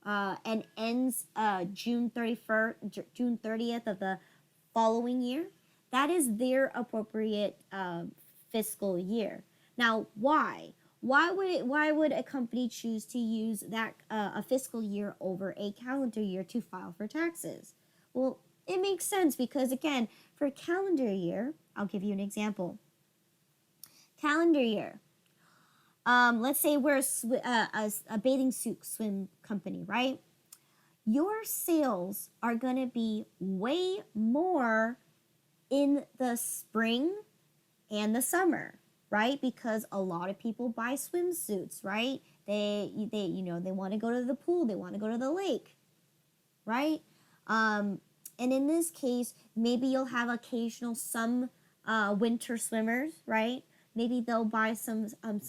and ends June 30th of the following year. That is their appropriate fiscal year. Now, why? Why would a company choose to use that a fiscal year over a calendar year to file for taxes? Well, it makes sense because, again, for a calendar year, I'll give you an example. Calendar year. let's say we're a bathing suit swim company, right? Your sales are going to be way more in the spring and the summer, right? Because a lot of people buy swimsuits, right? They want to go to the pool, they want to go to the lake, right? And in this case, maybe you'll have occasional some winter swimmers, right? Maybe they'll buy some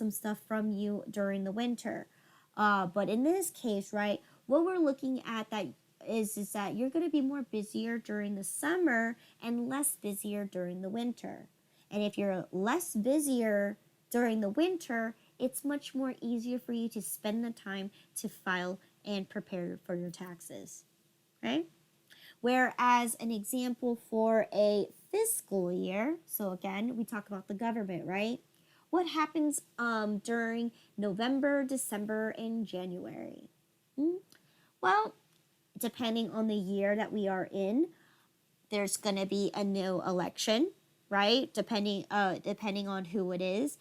stuff from you during the winter. But in this case, right, what we're looking at that is that you're going to be more busier during the summer and less busier during the winter. And if you're less busier during the winter, it's much more easier for you to spend the time to file and prepare for your taxes. Okay? Whereas an example for a fiscal year, so again, we talk about the government, right? What happens during November, December, and January? Well, depending on the year that we are in, there's going to be a new election, right? Depending on who it is.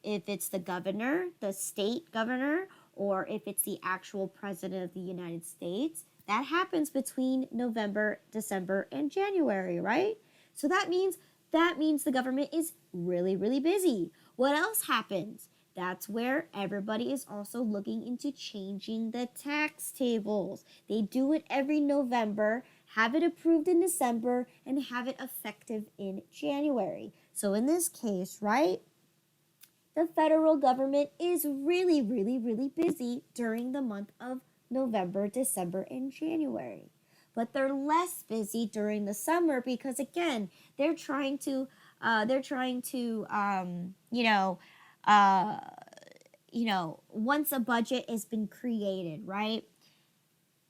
If it's the governor, the state governor, or if it's the actual president of the United States, that happens between November, December, and January, right? So that means the government is really, really busy. What else happens? That's where everybody is also looking into changing the tax tables. They do it every November, have it approved in December, and have it effective in January. So in this case, right, the federal government is really, really, really busy during the month of November, December, and January. But they're less busy during the summer because, again, they're trying to once a budget has been created, right?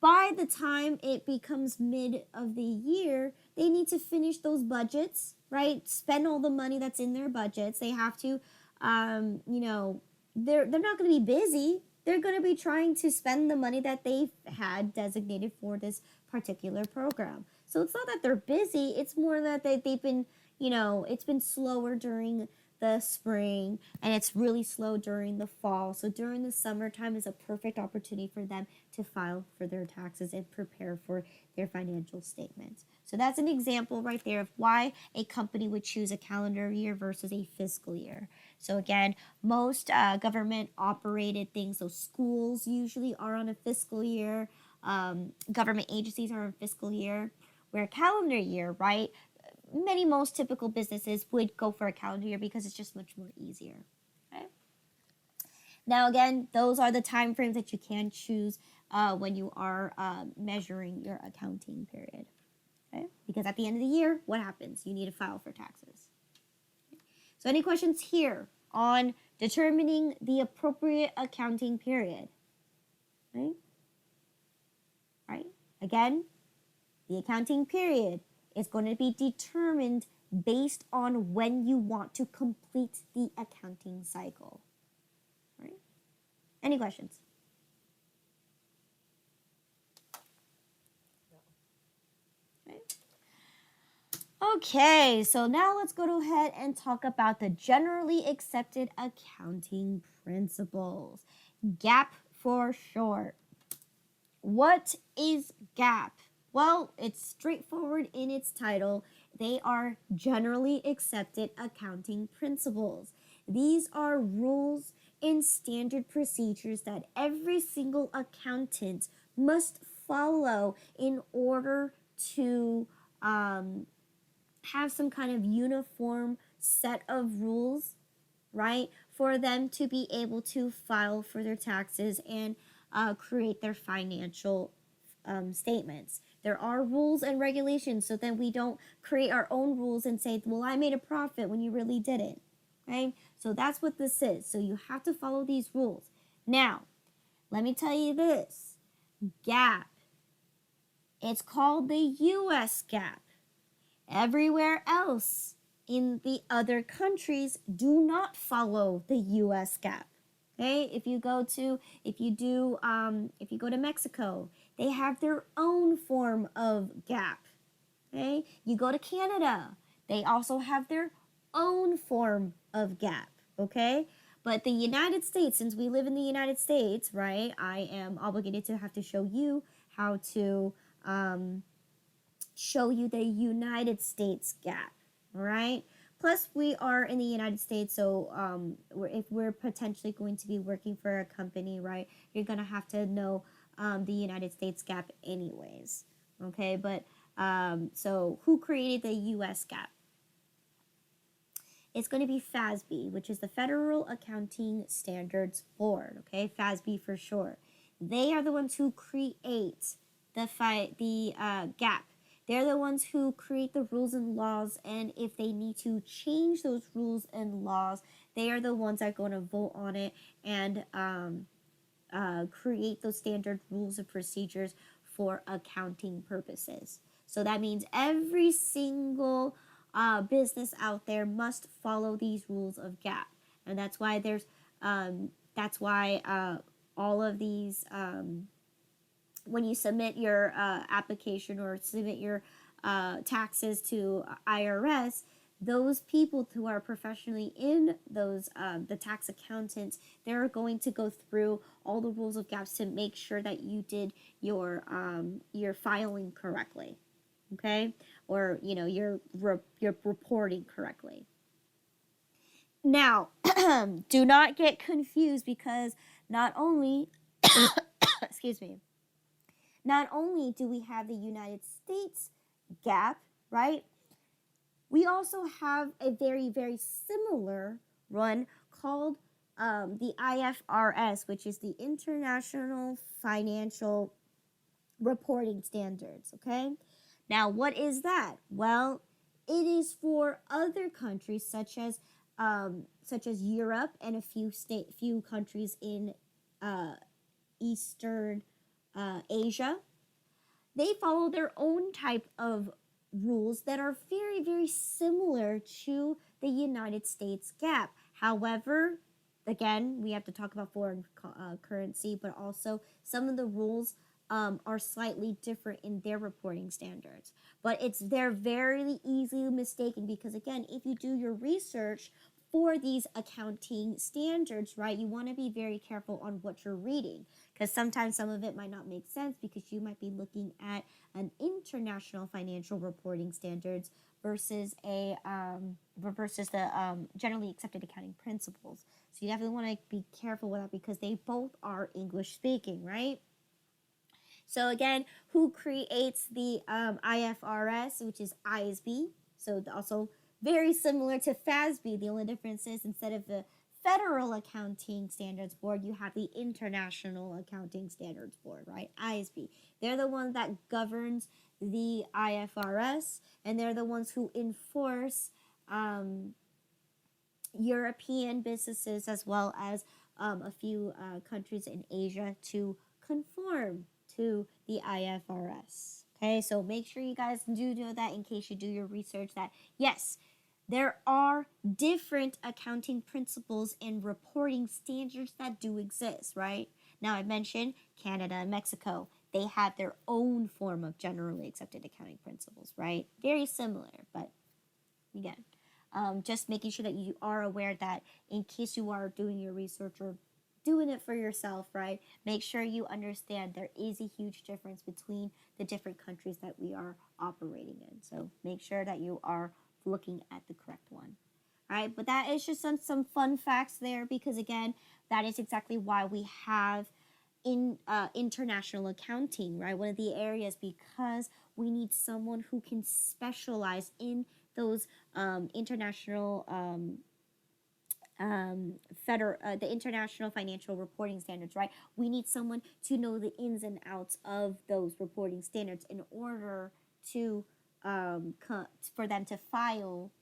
By the time it becomes mid of the year, they need to finish those budgets, right? Spend all the money that's in their budgets. They have to, they're not going to be busy. They're going to be trying to spend the money that they've had designated for this particular program. So it's not that they're busy. It's more that they've been, it's been slower during the spring and it's really slow during the fall. So during the summertime is a perfect opportunity for them to file for their taxes and prepare for their financial statements. So that's an example right there of why a company would choose a calendar year versus a fiscal year. So again, most government operated things, so schools usually are on a fiscal year, government agencies are on a fiscal year, where a calendar year, right? Most typical businesses would go for a calendar year because it's just much more easier. Okay. Now again, those are the time frames that you can choose when you are measuring your accounting period. Okay? Because at the end of the year, what happens? You need to file for taxes. So any questions here on determining the appropriate accounting period? Right? Right? Again, the accounting period is going to be determined based on when you want to complete the accounting cycle. Right? Any questions? Okay, so now let's go ahead and talk about the generally accepted accounting principles. GAAP for short. What is GAAP? Well, it's straightforward in its title. They are generally accepted accounting principles. These are rules and standard procedures that every single accountant must follow in order to have some kind of uniform set of rules, right, for them to be able to file for their taxes and create their financial statements. There are rules and regulations, so then we don't create our own rules and say, well, I made a profit when you really didn't. Okay? So that's what this is. So you have to follow these rules. Now, let me tell you this. GAAP. It's called the U.S. GAAP. Everywhere else in the other countries do not follow the U.S. GAAP. Okay? If you go to Mexico, they have their own form of GAAP. Okay? You go to Canada, they also have their own form of GAAP. Okay? But the United States, since we live in the United States, right, I am obligated to have to show you how to show you the United States gap, all right? Plus, we are in the United States, so if we're potentially going to be working for a company, right, you're going to have to know the United States gap anyways, okay? But, so who created the U.S. gap? It's going to be FASB, which is the Federal Accounting Standards Board, okay? FASB for short. They are the ones who create the gap. They're the ones who create the rules and laws, and if they need to change those rules and laws, they are the ones that are going to vote on it and create those standard rules and procedures for accounting purposes. So that means every single business out there must follow these rules of GAAP, and that's why all of these when you submit your application or submit your taxes to IRS, those people who are professionally in those the tax accountants, they're going to go through all the rules of gaps to make sure that you did your filing correctly, okay, or your reporting correctly. Now, do not get confused, because not only excuse me, not only do we have the United States gap, right? We also have a very, very similar one called the IFRS, which is the International Financial Reporting Standards, okay? Now, what is that? Well, it is for other countries such as Europe and a few countries in Eastern Asia. They follow their own type of rules that are very, very similar to the United States GAAP. However, again, we have to talk about foreign currency, but also some of the rules are slightly different in their reporting standards. But they're very easily mistaken, because again, if you do your research for these accounting standards, right, you want to be very careful on what you're reading, because sometimes some of it might not make sense, because you might be looking at an international financial reporting standards versus the generally accepted accounting principles. So you definitely want to be careful with that, because they both are English speaking, right? So again, who creates the IFRS, which is ISB? So also very similar to FASB. The only difference is, instead of the Federal Accounting Standards Board, you have the International Accounting Standards Board, right? ISB. They're the one that governs the IFRS, and they're the ones who enforce European businesses, as well as a few countries in Asia, to conform to the IFRS. Okay, so make sure you guys do know that, in case you do your research, that yes, there are different accounting principles and reporting standards that do exist, right? Now, I mentioned Canada and Mexico. They have their own form of generally accepted accounting principles, right? Very similar, but again, just making sure that you are aware that, in case you are doing your research or doing it for yourself, right, make sure you understand there is a huge difference between the different countries that we are operating in. So make sure that you are looking at the correct one. All right, but that is just some fun facts there, because again, that is exactly why we have international accounting, right? One of the areas, because we need someone who can specialize in those international the international financial reporting standards, right? We need someone to know the ins and outs of those reporting standards in order to for them to file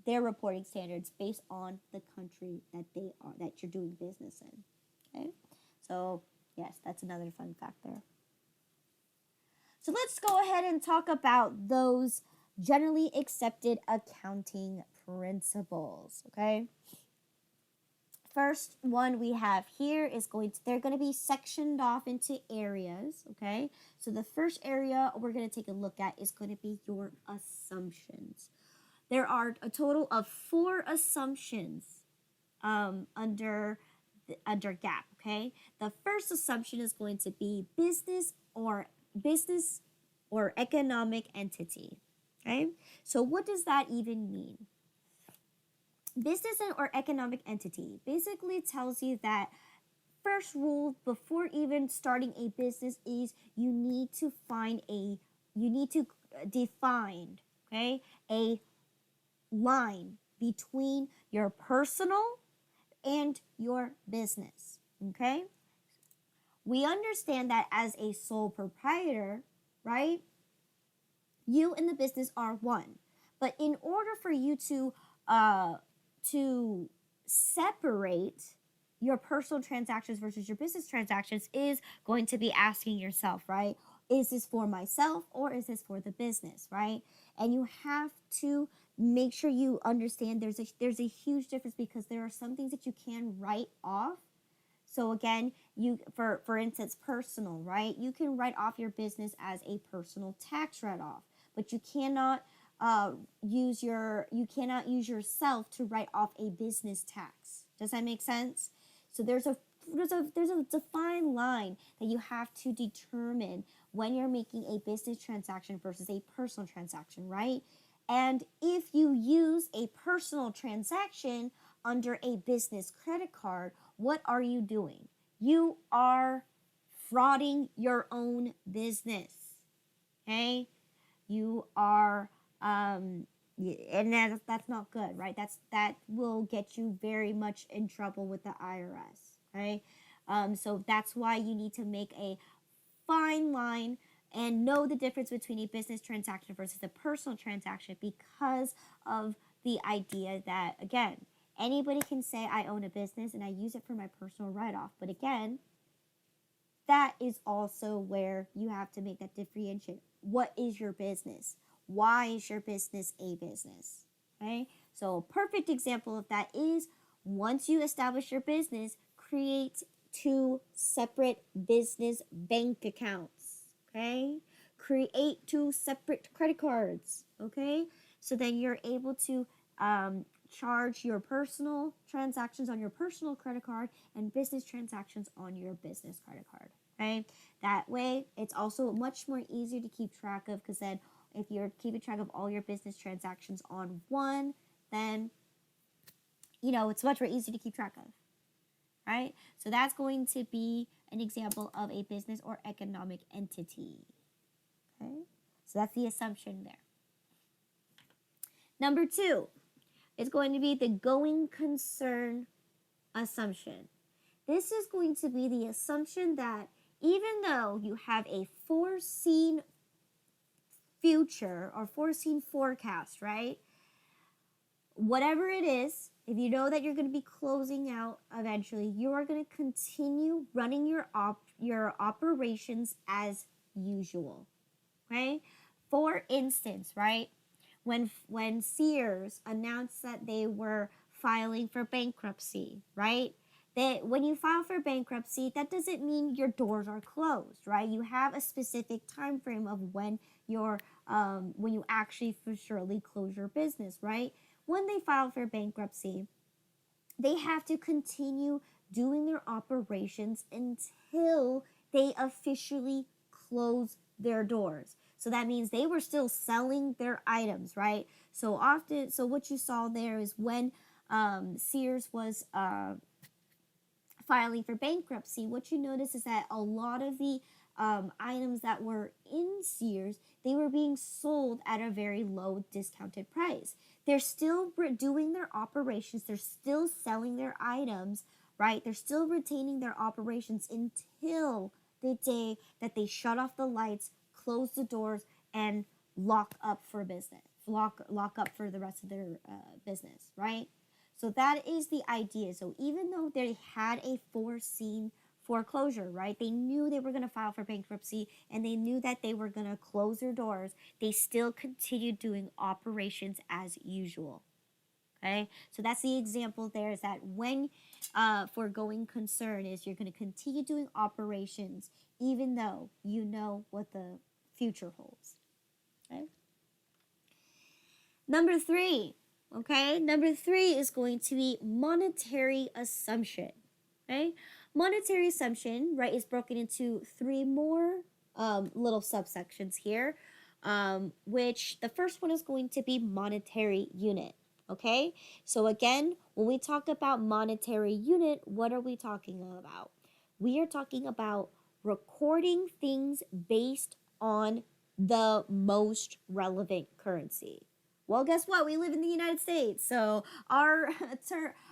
their reporting standards based on the country that you're doing business in. Okay, so yes, that's another fun fact there. So let's go ahead and talk about those generally accepted accounting principles. Okay, first one we have here is they're going to be sectioned off into areas, okay? So the first area we're going to take a look at is going to be your assumptions. There are a total of 4 assumptions under GAAP. Okay, the first assumption is going to be business or economic entity. Okay, so what does that even mean? Business or economic entity basically tells you that first rule before even starting a business is you need to define, okay, a line between your personal and your business. Okay, we understand that as a sole proprietor, right, you and the business are one, but in order for you to separate your personal transactions versus your business transactions is going to be asking yourself, right? Is this for myself or is this for the business, right? And you have to make sure you understand there's a huge difference because there are some things that you can write off. So again, you for instance, personal, right? You can write off your business as a personal tax write-off, but you cannot use yourself to write off a business tax. Does that make sense? So there's a defined line that you have to determine when you're making a business transaction versus a personal transaction, right? And if you use a personal transaction under a business credit card, what are you doing? You are frauding your own business. Okay? You are and that's not good, right? That will get you very much in trouble with the IRS. Okay? So that's why you need to make a fine line and know the difference between a business transaction versus a personal transaction because of the idea that, again, anybody can say I own a business and I use it for my personal write-off. But again, that is also where you have to make that differentiation. What is your business? Why is your business a business? Okay? So a perfect example of that is once you establish your business, create 2 separate business bank accounts. Okay? Create 2 separate credit cards. Okay? So then you're able to charge your personal transactions on your personal credit card and business transactions on your business credit card. Okay? That way, it's also much more easier to keep track of because then if you're keeping track of all your business transactions on one, then, it's much more easy to keep track of, right? So that's going to be an example of a business or economic entity, okay? So that's the assumption there. Number 2 is going to be the going concern assumption. This is going to be the assumption that even though you have a foreseen future or foreseen forecast, right? Whatever it is, if you know that you're going to be closing out eventually, you are going to continue running your operations as usual. Okay? For instance, right? When Sears announced that they were filing for bankruptcy, right? That when you file for bankruptcy, that doesn't mean your doors are closed, right? You have a specific time frame of when you actually for surely close your business, right? When they file for bankruptcy, they have to continue doing their operations until they officially close their doors. So that means they were still selling their items, right? So what you saw there is when Sears was filing for bankruptcy, what you notice is that a lot of the items that were in Sears, they were being sold at a very low discounted price. They're still doing their operations. They're still selling their items, right? They're still retaining their operations until the day that they shut off the lights, close the doors, and lock up for business, lock up for the rest of their business, right? So that is the idea. So even though they had a foreseen foreclosure, right? They knew they were going to file for bankruptcy and they knew that they were going to close their doors. They still continued doing operations as usual. Okay? So that's the example there is that when for going concern is you're going to continue doing operations even though you know what the future holds. Okay? Number 3 Okay, number 3 is going to be monetary assumption. Okay, monetary assumption, right, is broken into 3 more little subsections here, which the first one is going to be monetary unit. Okay, so again, when we talk about monetary unit, what are we talking about? We are talking about recording things based on the most relevant currency. Well, guess what? We live in the United States, so our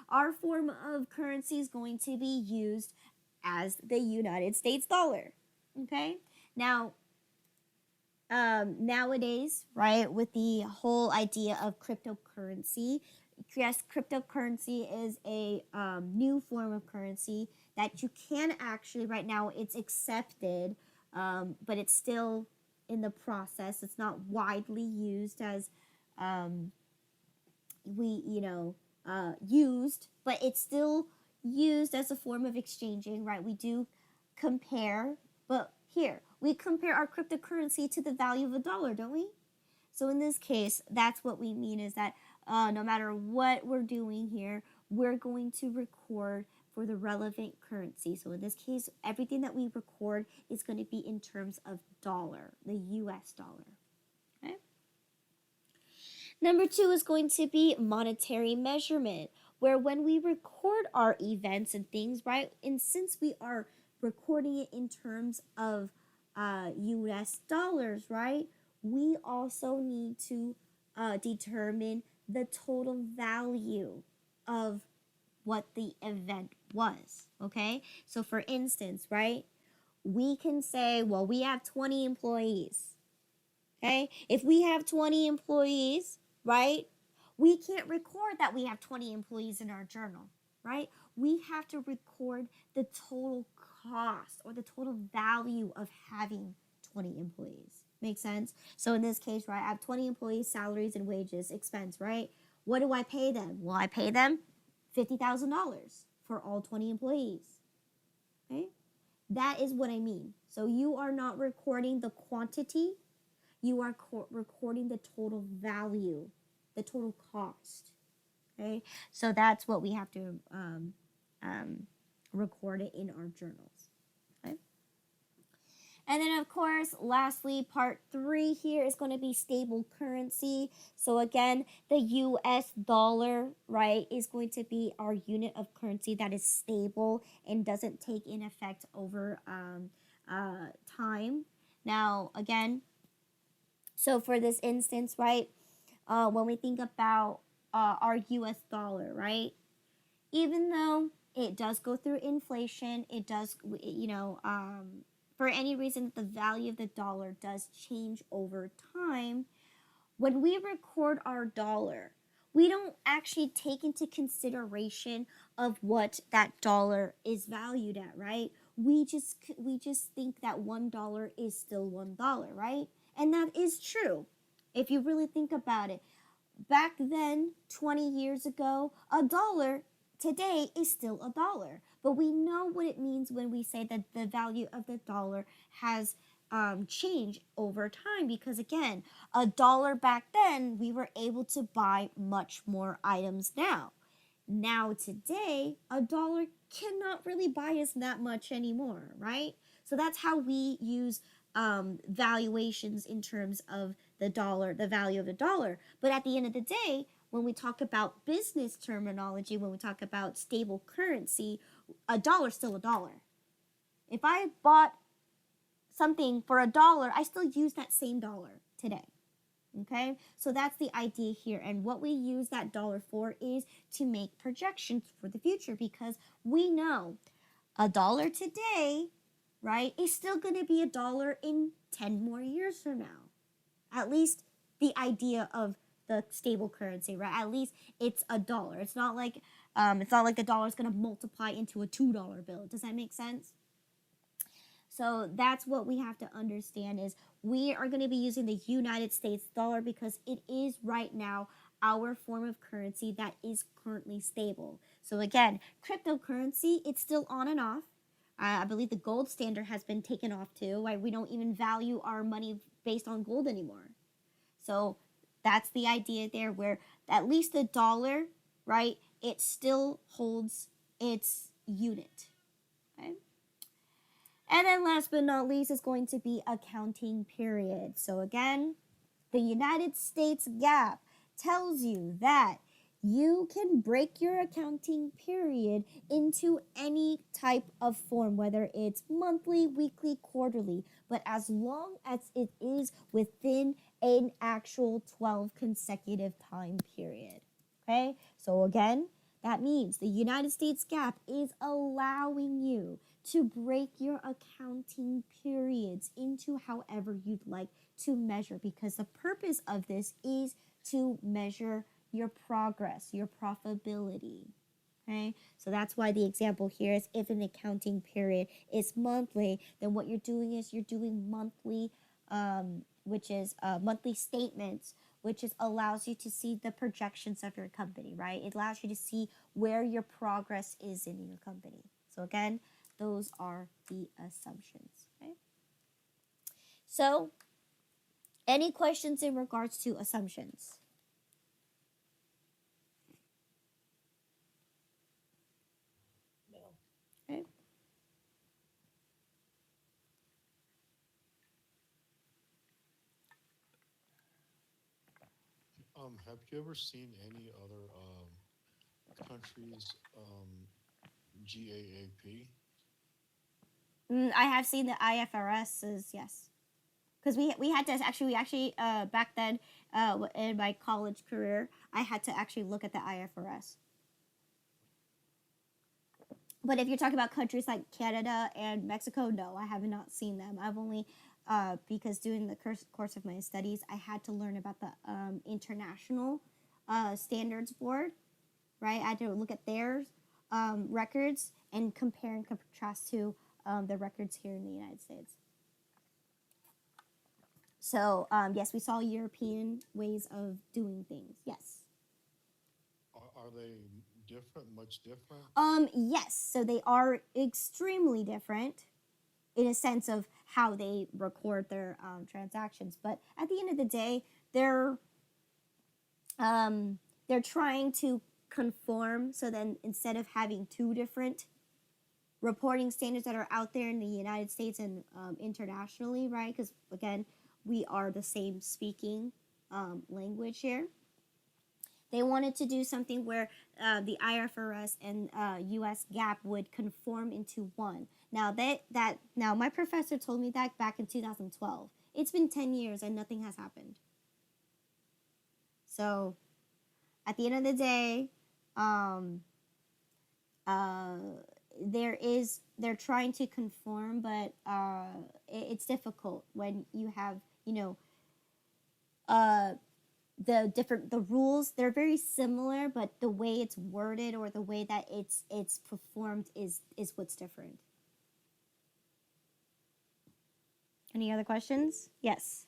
our form of currency is going to be used as the United States dollar. Okay, now nowadays, right, with the whole idea of cryptocurrency, yes, cryptocurrency is a new form of currency that you can actually, right now, it's accepted, but it's still in the process. It's not widely used as um, used, but it's still used as a form of exchanging, right? We do compare, but here we compare our cryptocurrency to the value of a dollar, don't we? So in this case, that's what we mean is that no matter what we're doing here, we're going to record for the relevant currency. So in this case, everything that we record is going to be in terms of dollar, the US dollar. Okay? Number 2 is going to be monetary measurement, where when we record our events and things, right, and since we are recording it in terms of US dollars, right, we also need to determine the total value of what the event was. Okay, so for instance, right, we can say, well, we have 20 employees. Okay, if we have 20 employees, right, we can't record that we have 20 employees in our journal, right? We have to record the total cost or the total value of having 20 employees. Make sense? So in this case, right, I have 20 employees, salaries and wages, expense, right? What do I pay them? Well, I pay them $50,000 for all 20 employees. Okay? That is what I mean. So you are not recording the quantity, you are recording the total value, the total cost. Okay, so that's what we have to record it in our journals. Okay, and then of course, lastly, part 3 here is going to be stable currency. So again, the U.S. dollar, right, is going to be our unit of currency that is stable and doesn't take in effect over time. Now, again, so for this instance, right, when we think about our U.S. dollar, right, even though it does go through inflation, it does, for any reason, the value of the dollar does change over time. When we record our dollar, we don't actually take into consideration of what that dollar is valued at, right? We just think that $1 is still $1, right? And that is true. If you really think about it, back then, 20 years ago, a dollar today is still a dollar. But we know what it means when we say that the value of the dollar has changed over time, because again, a dollar back then, we were able to buy much more items now. Now today, a dollar cannot really buy us that much anymore, right? So that's how we use valuations in terms of the dollar, the value of the dollar. But at the end of the day, when we talk about business terminology, when we talk about stable currency, a dollar is still a dollar. If I bought something for a dollar, I still use that same dollar today. Okay, so that's the idea here. And what we use that dollar for is to make projections for the future, because we know a dollar today, right, is still going to be a dollar in 10 more years from now. At least the idea of the stable currency, right? At least it's a dollar. It's not like the dollar is going to multiply into a $2 bill. Does that make sense? So that's what we have to understand is we are going to be using the United States dollar because it is right now our form of currency that is currently stable. So again, cryptocurrency, it's still on and off. I believe the gold standard has been taken off too. Right? We don't even value our money based on gold anymore. So That's the idea there, where at least the dollar, right, it still holds its unit. Okay. And then last but not least is going to be accounting period. So again, the United States GAAP tells you that you can break your accounting period into any type of form, whether it's monthly, weekly, quarterly, but as long as it is within an actual 12 consecutive time period. Okay, so again, that means the United States GAAP is allowing you to break your accounting periods into however you'd like to measure, because the purpose of this is to measure your progress, your profitability. Okay, so that's why the example here is if an accounting period is monthly, then what you're doing is you're doing monthly, which is monthly statements, which is allows you to see the projections of your company, right? It allows you to see where your progress is in your company. So again, those are the assumptions. Okay. So, any questions in regards to assumptions? No. Okay. Have you ever seen any other countries GAAP? I have seen the IFRSs, yes, because we had to actually back then in my college career I had to actually look at the IFRS. But if you're talking about countries like Canada and Mexico, no, I have not seen them. I've only because during the course of my studies, I had to learn about the International Standards Board, right? I had to look at their records and compare and contrast to the records here in the United States. So yes, we saw European ways of doing things. Yes. Are they different? Much different? Yes. So they are extremely different in a sense of how they record their transactions. But at the end of the day, they're trying to conform. So then instead of having two different reporting standards that are out there in the United States and internationally, right? Because again, we are the same speaking language here. They wanted to do something where the IFRS and U.S. GAAP would conform into one. Now now my professor told me that back in 2012. It's been 10 years and nothing has happened. So at the end of the day, um, uh, they're trying to conform, but it's difficult when you have uh, the rules. They're very similar, but the way it's worded or the way that it's performed is what's different. Any other questions? Yes.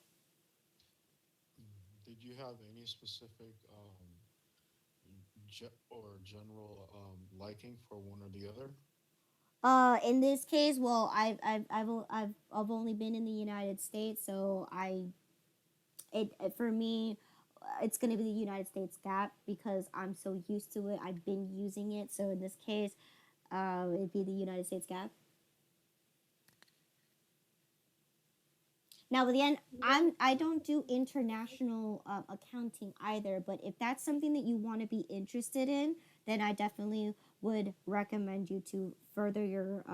Did you have any specific or general liking for one or the other? In this case, well, I've only been in the United States, so for me, it's going to be the United States GAAP because I'm so used to it. I've been using it, so in this case, it'd be the United States GAAP. Now, at the end, I don't do international accounting either. But if that's something that you want to be interested in, then I definitely would recommend you to further your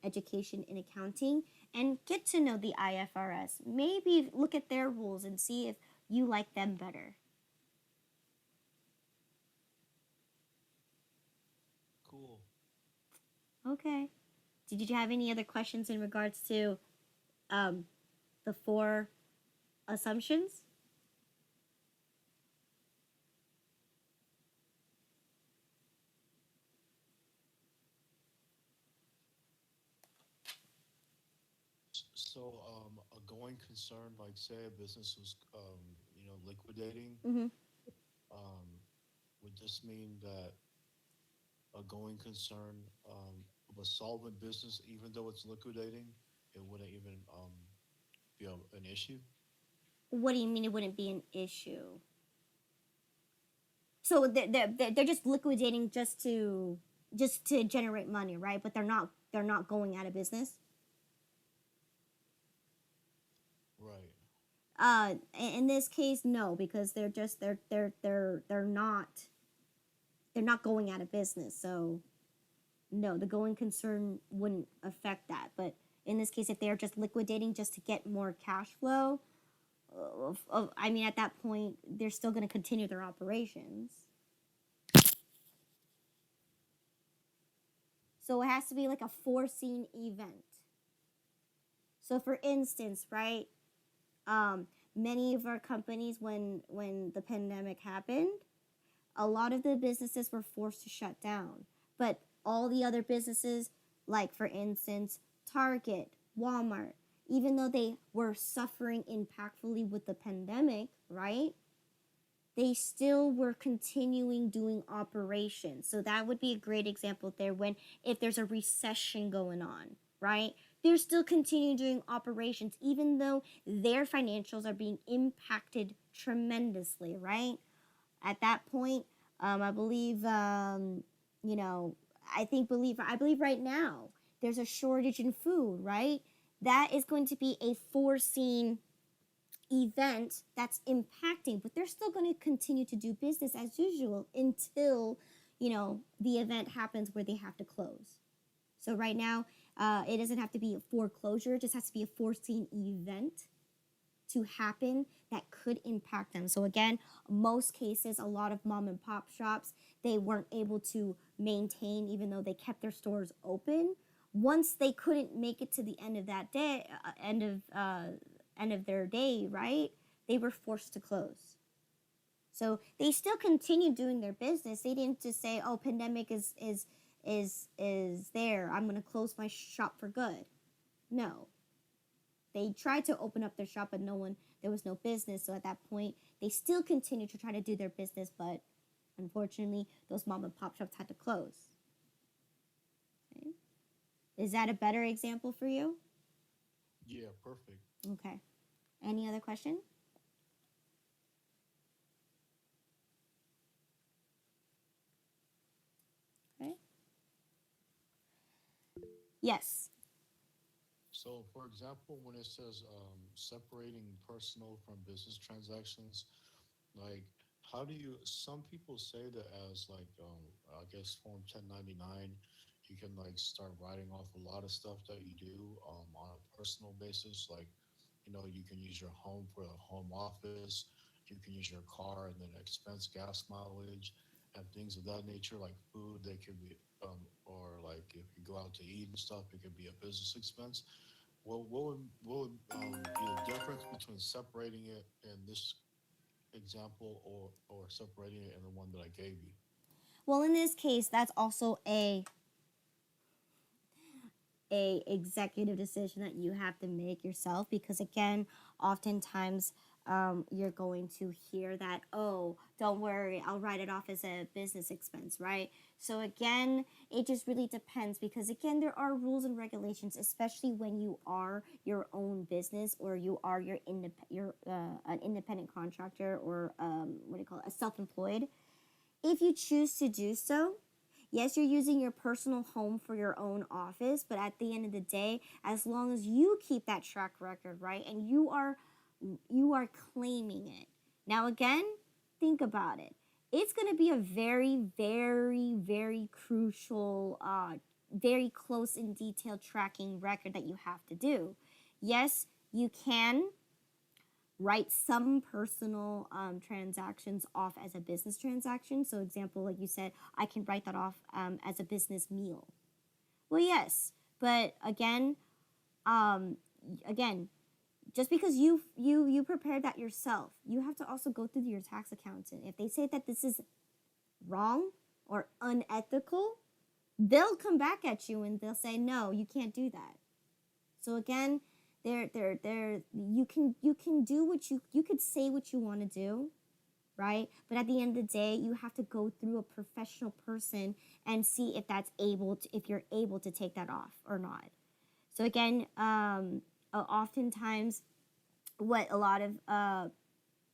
education in accounting and get to know the IFRS. Maybe look at their rules and see if you like them better. Cool. Okay. Did you have any other questions in regards to um, the four assumptions? So, a going concern, like say a business was, liquidating, Mm-hmm. um, would this mean that a going concern of a solvent business, even though it's liquidating, it wouldn't even be an issue? What do you mean it wouldn't be an issue? So they're just liquidating just to generate money, right? But they're not going out of business. Right. In this case, no, because they're not going out of business. So no, the going concern wouldn't affect that. But in this case, if they're just liquidating just to get more cash flow, I mean, at that point, they're still going to continue their operations. So it has to be like a foreseen event. So, for instance, right, many of our companies, when the pandemic happened, a lot of the businesses were forced to shut down. But all the other businesses, like for instance, Target, Walmart, even though they were suffering impactfully with the pandemic, right? They still were continuing doing operations. So that would be a great example there when if there's a recession going on, right? They're still continuing doing operations even though their financials are being impacted tremendously, right? At that point, I believe, you know, I believe right now there's a shortage in food, right? That is going to be a foreseen event that's impacting, but they're still going to continue to do business as usual until, the event happens where they have to close. So right now, it doesn't have to be a foreclosure, it just has to be a foreseen event to happen that could impact them. So again, most cases, a lot of mom and pop shops, they weren't able to maintain even though they kept their stores open. Once they couldn't make it to the end of that day, end of their day, right? They were forced to close. So they still continued doing their business. They didn't just say, "Oh, pandemic is there. I'm going to close my shop for good." No, they tried to open up their shop, but there was no business. So at that point, they still continued to try to do their business, but unfortunately, those mom and pop shops had to close. Okay. Is that a better example for you? Yeah, perfect. Okay. Any other question? Okay. Yes. So, for example, when it says separating personal from business transactions, like how do you? Some people say that as like I guess Form 1099, you can like start writing off a lot of stuff that you do on a personal basis. Like, you can use your home for the home office. You can use your car and then expense gas mileage and things of that nature, like food. They could be, or like if you go out to eat and stuff, it could be a business expense. Well, what would be the difference between separating it in this example or separating it in the one that I gave you? Well, in this case, that's also a executive decision that you have to make yourself because again, oftentimes you're going to hear that, oh, don't worry, I'll write it off as a business expense, right? So again, it just really depends because again, there are rules and regulations, especially when you are your own business or you are an independent contractor or what do you call it, a self-employed. If you choose to do so, yes, you're using your personal home for your own office, but at the end of the day, as long as you keep that track record, right, and you are claiming it. Now again, think about it. It's going to be a very, very, very crucial, very close and detailed tracking record that you have to do. Yes, you can write some personal transactions off as a business transaction. So, example, like you said, I can write that off as a business meal. Well, yes, but um, again, just because you prepared that yourself, you have to also go through your tax accountant. If they say that this is wrong or unethical, they'll come back at you and they'll say, no, you can't do that. So again, there you can do you could say what you want to do, right? But at the end of the day, you have to go through a professional person and see if you're able to take that off or not. So again, oftentimes what a lot of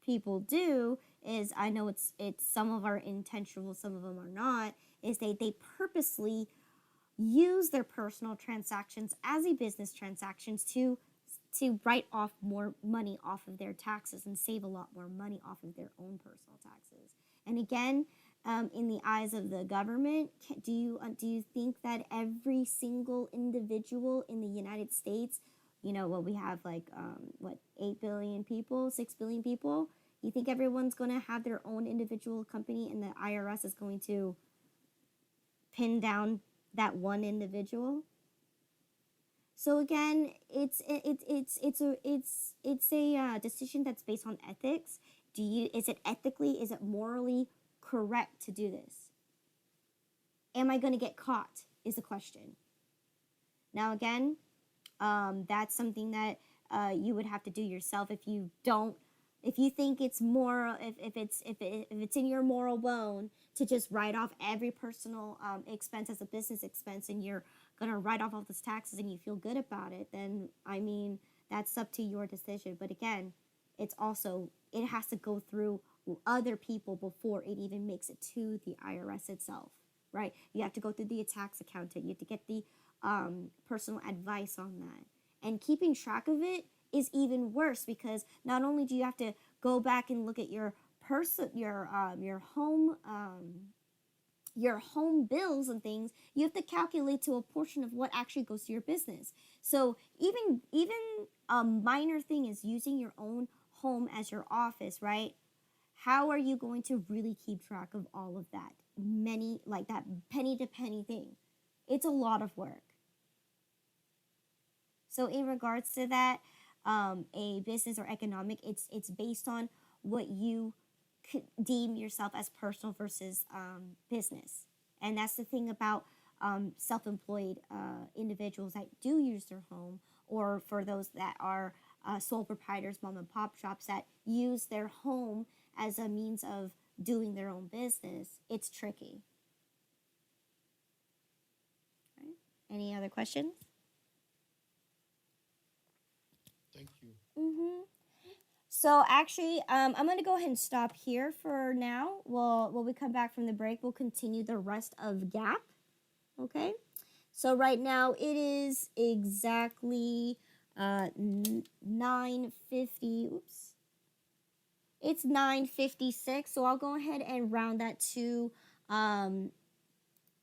people do is, I know it's some of are intentional, some of them are not, is they purposely use their personal transactions as a business transactions to write off more money off of their taxes and save a lot more money off of their own personal taxes. And again, in the eyes of the government, do you think that every single individual in the United States, we have like 8 billion people, 6 billion people? You think everyone's going to have their own individual company, and the IRS is going to pin down that one individual? So again, it's a decision that's based on ethics. Is it morally correct to do this? Am I going to get caught is the question. Now again, that's something that you would have to do yourself. If you think it's moral, if it's in your moral bone to just write off every personal expense as a business expense, and you're gonna write off all those taxes and you feel good about it, then I mean, that's up to your decision. But again, it has to go through other people before it even makes it to the IRS itself, right? You have to go through the tax accountant. You have to get the personal advice on that. And keeping track of it is even worse, because not only do you have to go back and look at your home bills and things, you have to calculate to a portion of what actually goes to your business. So even a minor thing is using your own home as your office, right? How are you going to really keep track of all of that? Like that penny to penny thing. It's a lot of work. So in regards to that, a business or economic, it's based on what you deem yourself as personal versus business. And that's the thing about self-employed individuals that do use their home, or for those that are sole proprietors, mom and pop shops that use their home as a means of doing their own business. It's tricky. Right? Any other questions? Thank you. Mm-hmm. So actually, I'm going to go ahead and stop here for now. When we come back from the break, we'll continue the rest of GAP. Okay? So right now, it is exactly 9:50. Oops. It's 9:56. So I'll go ahead and round that to